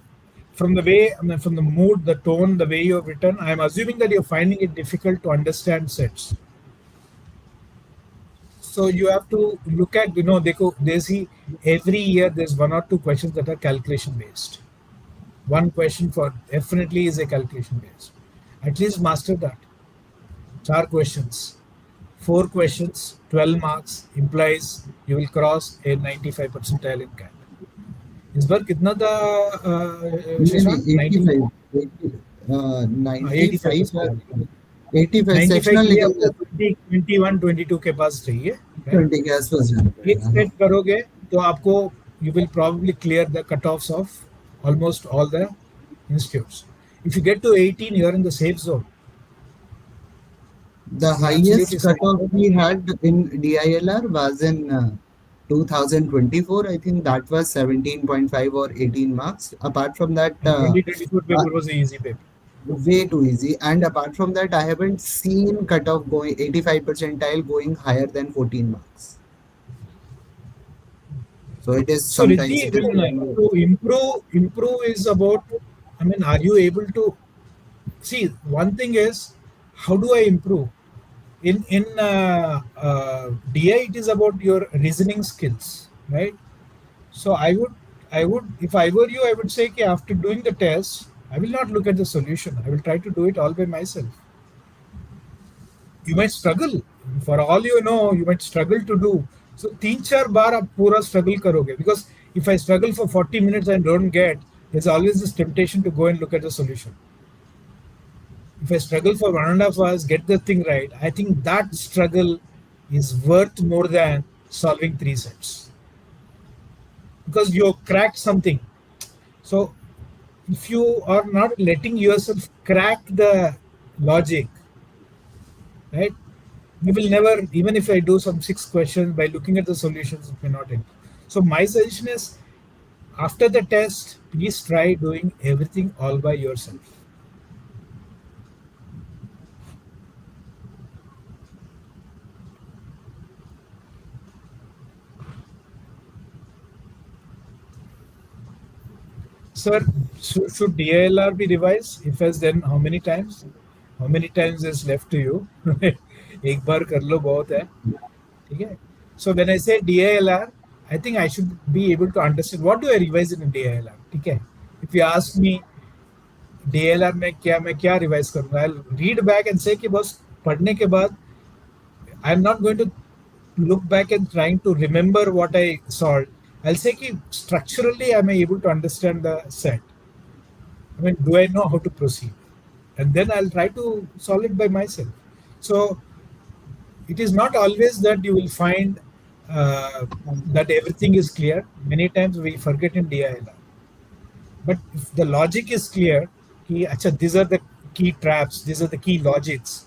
from the way, I mean, from the mood, the tone, the way you have written, I'm assuming that you're finding it difficult to understand sets. So you have to look at, they see every year there's 1 or 2 questions that are calculation based. One question for definitely is a calculation based. At least master that. 4 questions. 4 questions, 12 marks implies you will cross a 95 percentile in CAT. इस बार कितना था नहीं नहीं Shashank 90 85 95 percentile 85 95 sectional के लिए निकल आपको जाता 20 21 22 के पास चाहिए है, राइट 20 के आसपास जाना एक पड़ेगा। हाँ, सेट करोगे तो आपको you will probably clear the cutoffs of almost all the institutes. If you get to 18 you are in the safe zone. the You're absolutely highest safe. cutoff we had in DILR was in 2024. I think that was 17.5 or 18 marks. Apart from that, And 2024 uh, paper was an easy paper. way too easy. And apart from that, I haven't seen cutoff going 85 percentile going higher than 14 marks. So it is So sometimes Riddhi, it is to improve is about, I mean, are you able to see? One thing is, how do I improve? In DI, it is about your reasoning skills, right? So I would, if I were you, I would say, okay, after doing the test, I will not look at the solution. I will try to do it all by myself. You might struggle. For all you know, you might struggle to do. So 3-4 बार आप पूरा struggle करोगे, because if I struggle for 40 minutes and don't get, there's always this temptation to go and look at the solution. If I struggle for 1.5 hours, get the thing right, I think that struggle is worth more than solving 3 sets, because you cracked something. So if you are not letting yourself crack the logic, right? You will never, even if I do some 6 questions, by looking at the solutions, it may not end. So my suggestion is, after the test, please try doing everything all by yourself. Sir, should DILR be revised? If yes, then how many times? How many times is left to you? एक बार कर लो बहुत है, ठीक है? So when I say DILR, I think I should be able to understand what do I revise in DILR, ठीक है? If you ask me DLR में क्या मैं क्या रिवाइज करूंगा, आई रीड बैक एंड से कि बस पढ़ने के बाद I am not going to look back and trying to remember what I solved. I'll say कि structurally am I able to understand the set. I mean, do I know how to proceed? And then I'll try to solve it by myself. So it is not always that you will find that everything is clear. Many times we forget in DILR. But if the logic is clear, कि अच्छा, these are the key traps, these are the key logics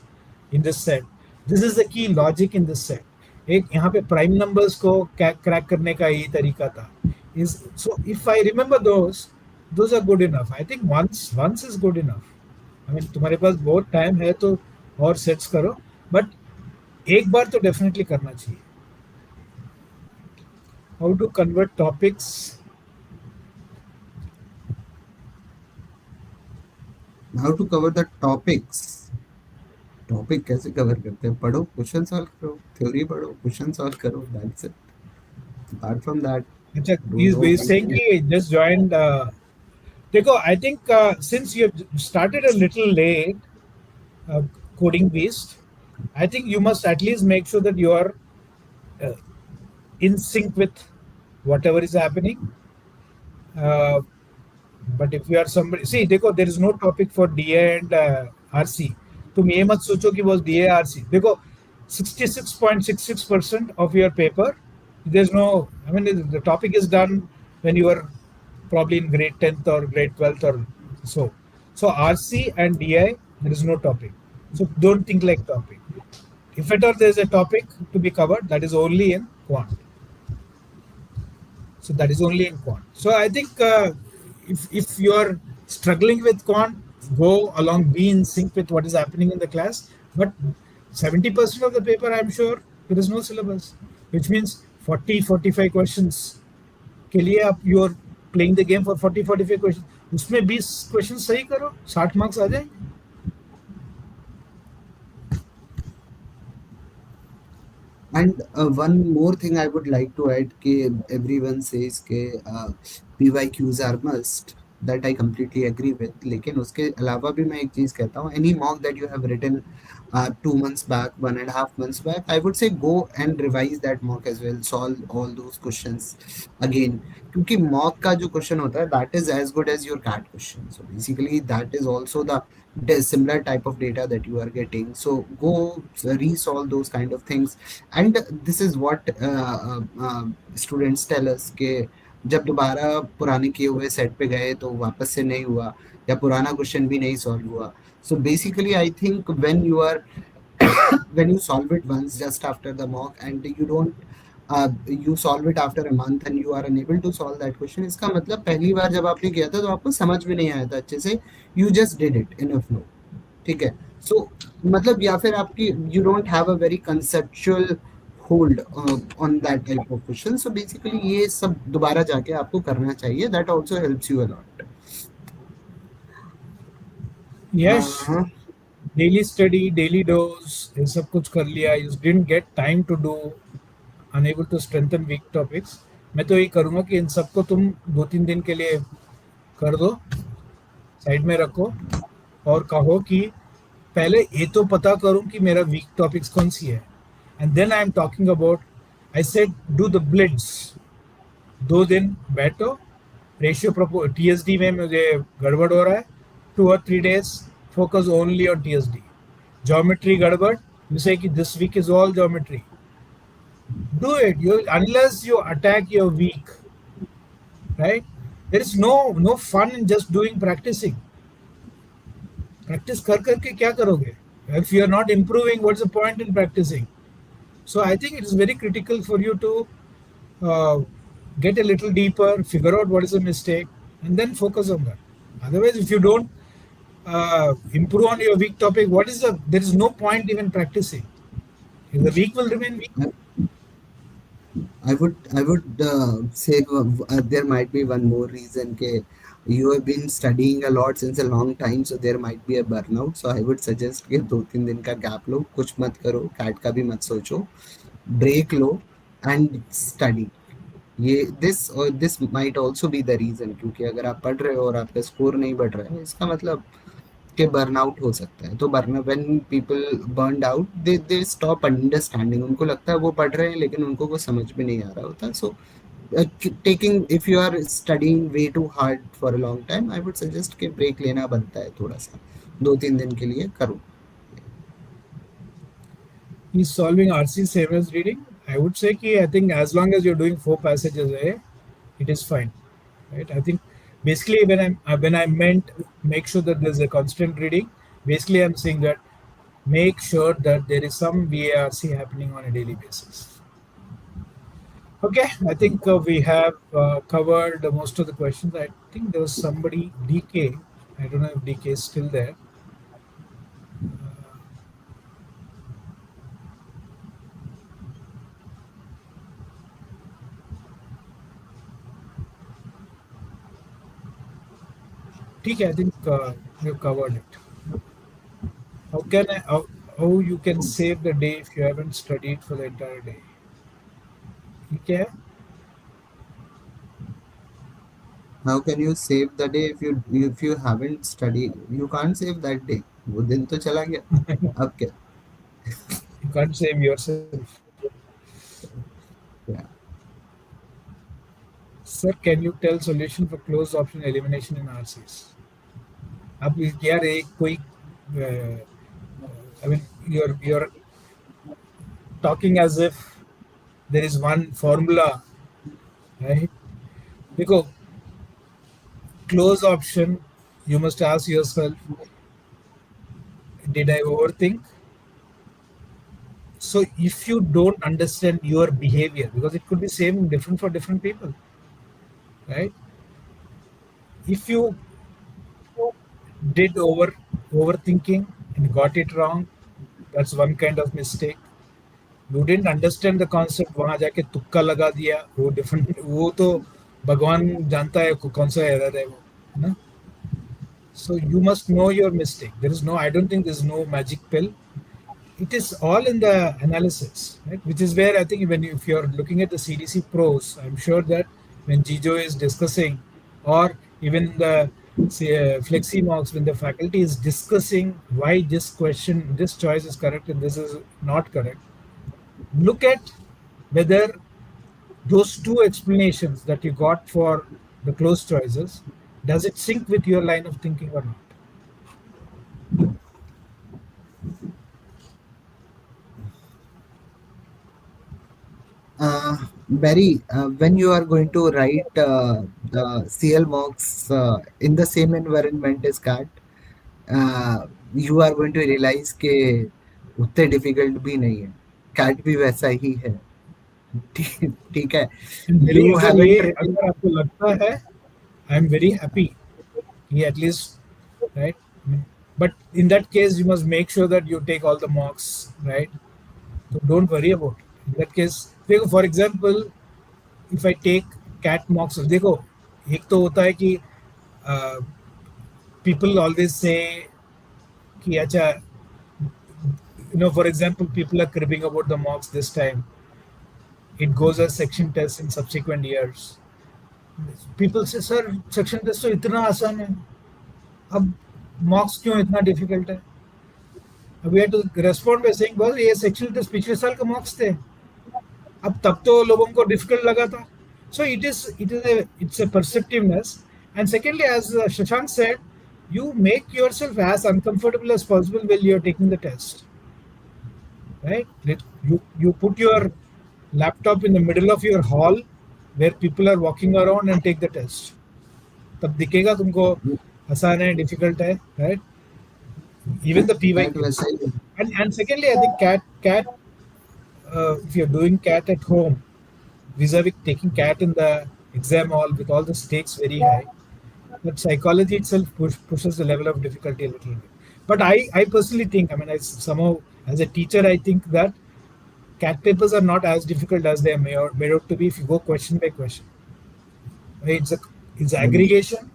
in this set. This is the key logic in this set. एक यहाँ पे prime numbers को crack करने का यही तरीका था. Is so if I remember those are good enough. I think once is good enough. I mean, तुम्हारे पास बहुत टाइम है तो और सेट्स करो, बट एक बार तो डेफिनेटली करना चाहिए. How to convert topics? how to cover the topics. Topic कैसे कवर करते हैं? पढ़ो, क्वेश्चन सॉल्व करो, थ्योरी पढ़ो, क्वेश्चन सॉल्व करो, that's it. Apart from that, अच्छा, डोंट नो. he's saying कि just joined. देखो, I think since you have started a little late, uh, coding beast, I think you must at least make sure that you are uh, in sync with whatever is happening. Uh, but if you are somebody, see, देखो, there is no topic for DA and RC. तुम ये मत सोचो कि बस DA RC. देखो, 66.66% of your paper, there's no, I mean, the topic is done when you are probably in grade 10th or grade 12th or so. So RC and DI, there is no topic. So don't think like topic. If at all there is a topic to be covered, that is only in quant. So that is only in quant. So I think if you are struggling with quant, go along, be in sync with what is happening in the class. But 70% of the paper, I'm sure, there is no syllabus, which means 40-45 questions के लिए आप you are playing the game for 40-45 question, उसमें 20 question सही करो, 60 marks आ जाएंगे. And one more thing I would like to add, कि everyone says कि PYQs are must. That I completely agree with, लेकिन उसके अलावा भी मैं एक चीज कहता हूँ, any mock that you have written 2 months back, 1.5 months back, I would say go and revise that mock as well, solve all those questions again, क्योंकि मॉक का जो क्वेश्चन होता है that is as good as your CAT question, so basically that is also the similar type of data that you are getting, so go resolve those kind of things. And this is what students tell us के जब दोबारा पुराने किए हुए set पे गए तो वापस से नहीं हुआ, या पुराना क्वेश्चन भी नहीं सॉल्व हुआ. So basically I think when you solve it once just after the mock, and you don't you solve it after a month and you are unable to solve that question, इसका मतलब पहली बार जब आपने किया था तो आपको समझ में नहीं आया था अच्छे से, you just did it in a flow. ठीक है. So मतलब या फिर आपकी you don't have a very conceptual hold on that type of question. So basically ये सब दोबारा जाके आपको करना चाहिए, that also helps you a lot. Yes, हाँ. डेली स्टडी, डेली डोज, ये सब कुछ कर लिया, you didn't get time to do, unable to strengthen weak topics. मैं तो यही करूँगा कि इन सबको तुम 2-3 दिन के लिए कर दो, साइड में रखो, और कहो कि पहले ये तो पता करूं कि मेरा वीक टॉपिक्स कौन सी है, and then I am talking about, I said do the blitz. 2 दिन बैठो, रेशियो प्रोपो टीएसडी में मुझे गड़बड़ हो रहा है, 2 or 3 days focus only on TSD. Geometry गड़बड़, you say कि this week is all geometry. Do it. You, unless you attack your week, right? There is no fun in just doing practicing. Practice कर करके क्या करोगे? If you are not improving, what's the point in practicing? So I think it is very critical for you to uh, get a little deeper, figure out what is a mistake, and then focus on that. Otherwise, if you don't improve on your weak topic, there is no point even practicing. The weak will remain weak. I would say there might be one more reason that you have been studying a lot since a long time, so there might be a burnout. So I would suggest कि 2-3 दिन का gap लो, कुछ मत करो, cat का भी मत सोचो, break लो and study. ये this might also be the reason, क्योंकि अगर आप पढ़ रहे हो और आपका स्कोर नहीं बढ़ रहा है, इसका मतलब के बर्नआउट हो सकता है. तो burn when people burned out, they stop understanding, उनको लगता है वो पढ़ रहे हैं लेकिन उनको वो समझ में नहीं आ रहा होता. So taking, if you are studying way too hard for a long time, I would suggest कि ब्रेक लेना बनता है थोड़ा सा, 2-3 दिन के लिए करो. He's solving RC same as reading. I would say कि I think as long as you're doing 4 passages a day, it is fine, right? I think basically when I meant make sure that there's a constant reading, basically I'm saying that make sure that there is some VARC happening on a daily basis. Okay, I think we have covered most of the questions. I think there was somebody, DK. I don't know if DK is still there. ठीक है, I think we've covered it. How you can save the day if you haven't studied for the entire day? ठीक है. How can you save the day if you haven't studied? You can't save that day. वो दिन तो चला गया, अब क्या? You can't save yourself. Yeah. Sir, can you tell solution for closed option elimination in RCs? अब यार एक कोई I mean you're talking as if there is one formula, right? Because close option, you must ask yourself, did I overthink? So if you don't understand your behavior, because it could be same different for different people, right? If you did overthinking and got it wrong, that's one kind of mistake. You didn't understand the concept, वहां जाके तुक्का लगा दिया, वो different, वो तो भगवान जानता है कौन सा एरर है वो, ना? So you must know your mistake. There is no, I don't think there's no magic pill. It is all in the analysis, right? Which is where I think if you're looking at the CDC pros, I'm sure that when Jijo is discussing, or even the say, flexi mocks, when the faculty is discussing why this question, this choice is correct and this is not correct, look at whether those two explanations that you got for the closed choices, does it sync with your line of thinking or not? Barry, when you are going to write the CL mocks in the same environment as CAT, you are going to realize के उतने difficult भी नहीं है, cat भी वैसा ही है। ठीक ठीक है। मेरी यू अगर ये हैवंट रिटन। अगर आपको लगता है, आई एम वेरी हैप्पी कि at least right, but in that case you must make sure that you take all the mocks, right? So don't worry about it. In that case, देखो for example, if I take cat mocks, देखो एक तो होता है कि people always say कि अच्छा, for example, people are cribbing about the mocks this time. It goes as section test in subsequent years. People say, sir, section test तो इतना आसान है, अब mocks क्यों इतना difficult है? We have to respond by saying, बस ये section test पिछले साल का mocks थे, अब तब तो लोगों को difficult लगा था. So it's a perceptiveness. And secondly, as Shashank said, you make yourself as uncomfortable as possible while you're taking the test. Right? You put your laptop in the middle of your hall where people are walking around and take the test. तब दिखेगा तुमको आसान है, difficult है, right? Even the CAT PYQ. वैसा ही है। And secondly, I think cat if you're doing cat at home, vis-a-vis taking cat in the exam hall with all the stakes very high, that psychology itself pushes the level of difficulty a little bit. But I personally think, I mean, I somehow as a teacher, I think that cat papers are not as difficult as they are made out to be if you go question by question. Right? It's aggregation,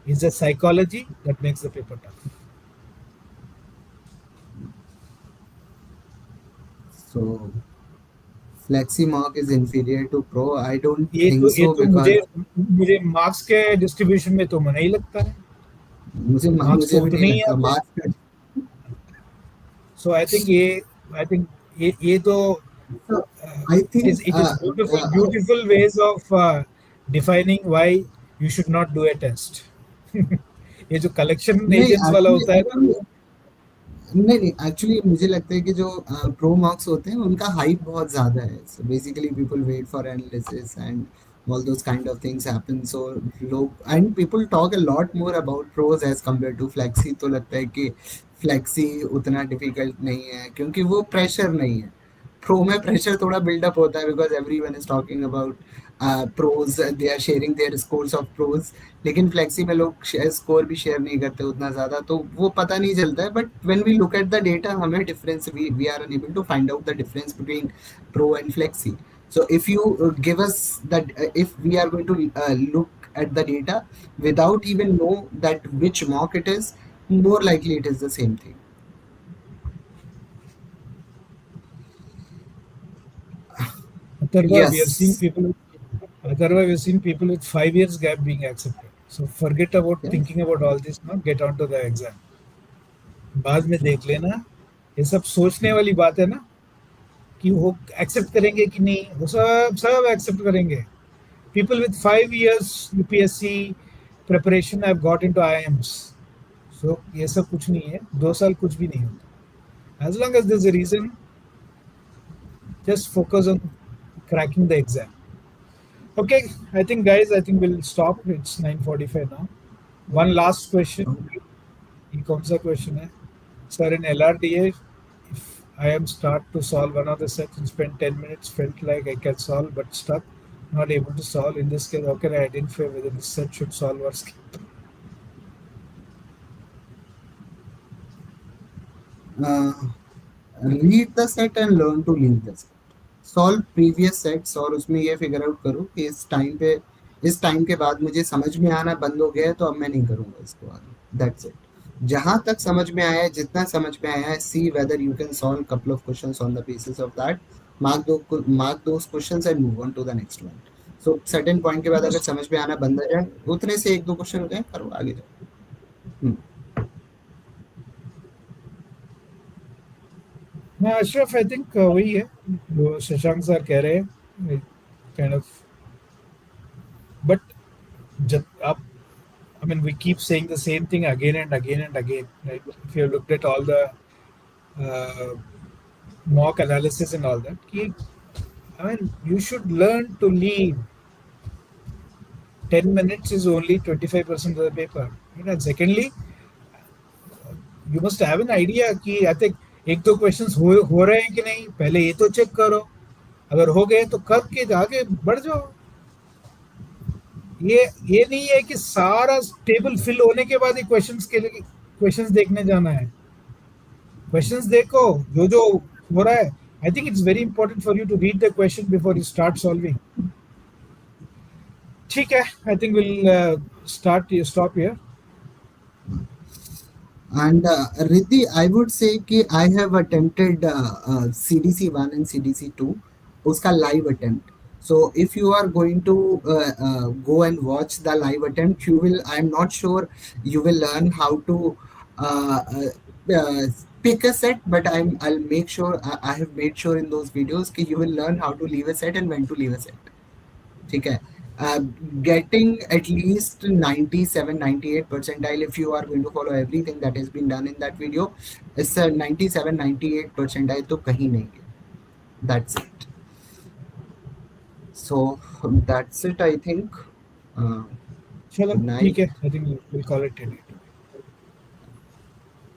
it's a psychology that makes the paper tough. So flexi mark is inferior to pro, I don't ये think तो ये सो, तो because मुझे marks के distribution में तो मना ही लगता है, मुझे मार्क्स तो मुझे भी नहीं उतने ही लगता आते हैं. मार्क्स। सो आई थिंक ये तो आई it is think beautiful ways of defining why you should not do a test. ये जो कलेक्शन नहीं, एजेंट्स वाला एक्चुअली होता है ना, एक्चुअली नहीं नहीं, एक्चुअली मुझे लगता है कि जो प्रो मार्क्स होते हैं उनका हाइप बहुत ज़्यादा है, so basically people wait for analysis and all those kind of things happen, so लोग and people talk a lot more about pros as compared to flexi, तो लगता है कि flexi उतना difficult नहीं है क्योंकि वो pressure नहीं है। प्रो में प्रेशर थोड़ा बिल्डअप होता है because everyone is talking about pros, they are sharing their scores of pros. लेकिन फ्लेक्सी में लोग स्कोर भी शेयर नहीं करते उतना ज़्यादा, तो वो पता नहीं चलता है। But when we look at the data हमें difference, we are unable to find out the difference between pro and flexi. So if you give us that, if we are going to look at the data without even know that which mock it is, more likely it is the same thing. Atharva, we have seen Yes. people. Atharva, we have seen people with 5 years gap being accepted. So forget about Yes. thinking about all this. Now get on to the exam. बाद में देख लेना, ये सब सोचने वाली बात है ना कि वो एक्सेप्ट करेंगे कि नहीं, वो सब सब एक्सेप्ट करेंगे. People with 5 years UPSC preparation have got into IIMs. So ये सब कुछ नहीं है, 2 साल कुछ भी नहीं होता. As long as there's a reason, just focus on cracking the exam. Okay, I think guys, I think we'll stop. It's 9:45 now. One last question. ये कौन सा question है? Sir, in LRDA, if I am start to solve one of the sets and spend 10 minutes, felt like I can solve but stuck, not able to solve. In this case, how can I identify whether this set should solve or skip? Read the set and learn to leave the set, solve previous sets और उसमें ये figure out करो कि इस time के बाद मुझे समझ में आना बंद हो गया है, तो अब मैं नहीं करूंगा इसको आगे। That's it. जहां तक समझ में आया है, जितना समझ में आया है, see whether you can solve couple of questions on the basis of that, mark those questions and move on to the next one. So certain point के बाद अगर समझ में आना बंद हो जाए, उतने से एक दो क्वेश्चन होते हैं, करो आगे जाओ। हाँ अशरफ, आई थिंक वही है जो शशांक सर कह रहे हैं, काइंड ऑफ। बट जब आप, I mean, we keep saying the same thing again and again and again, right? If you looked at all the uh, mock analysis and all that, I mean, you should learn to lead. 10 minutes is only 25% of the paper. And secondly, you must have an idea कि I think एक दो questions हो रहे हैं कि नहीं, पहले ये तो चेक करो। अगर हो गए तो करके आगे बढ़ जाओ। ये नहीं है कि सारा टेबल फिल होने के बाद ही क्वेश्चंस के लिए क्वेश्चंस देखने जाना है। क्वेश्चंस देखो, जो जो हो रहा है। I think it's very important for you to read the question before you start solving. ठीक है, I think will start stop here. And Riddhi, I would say कि I have attempted CDC 1 and CDC 2, उसका live attempt. So if you are going to go and watch the live attempt, you will, I'm not sure you will learn how to uh, pick a set, but I'll make sure, I have made sure in those videos कि you will learn how to leave a set and when to leave a set. ठीक है. Getting at least 97 98 percentile, if you are going to follow everything that has been done in that video, it's a 97 98 percentile तो कहीं नहीं है. That's it. So that's it, I think. चलो Good night. ठीक है, I think will call it.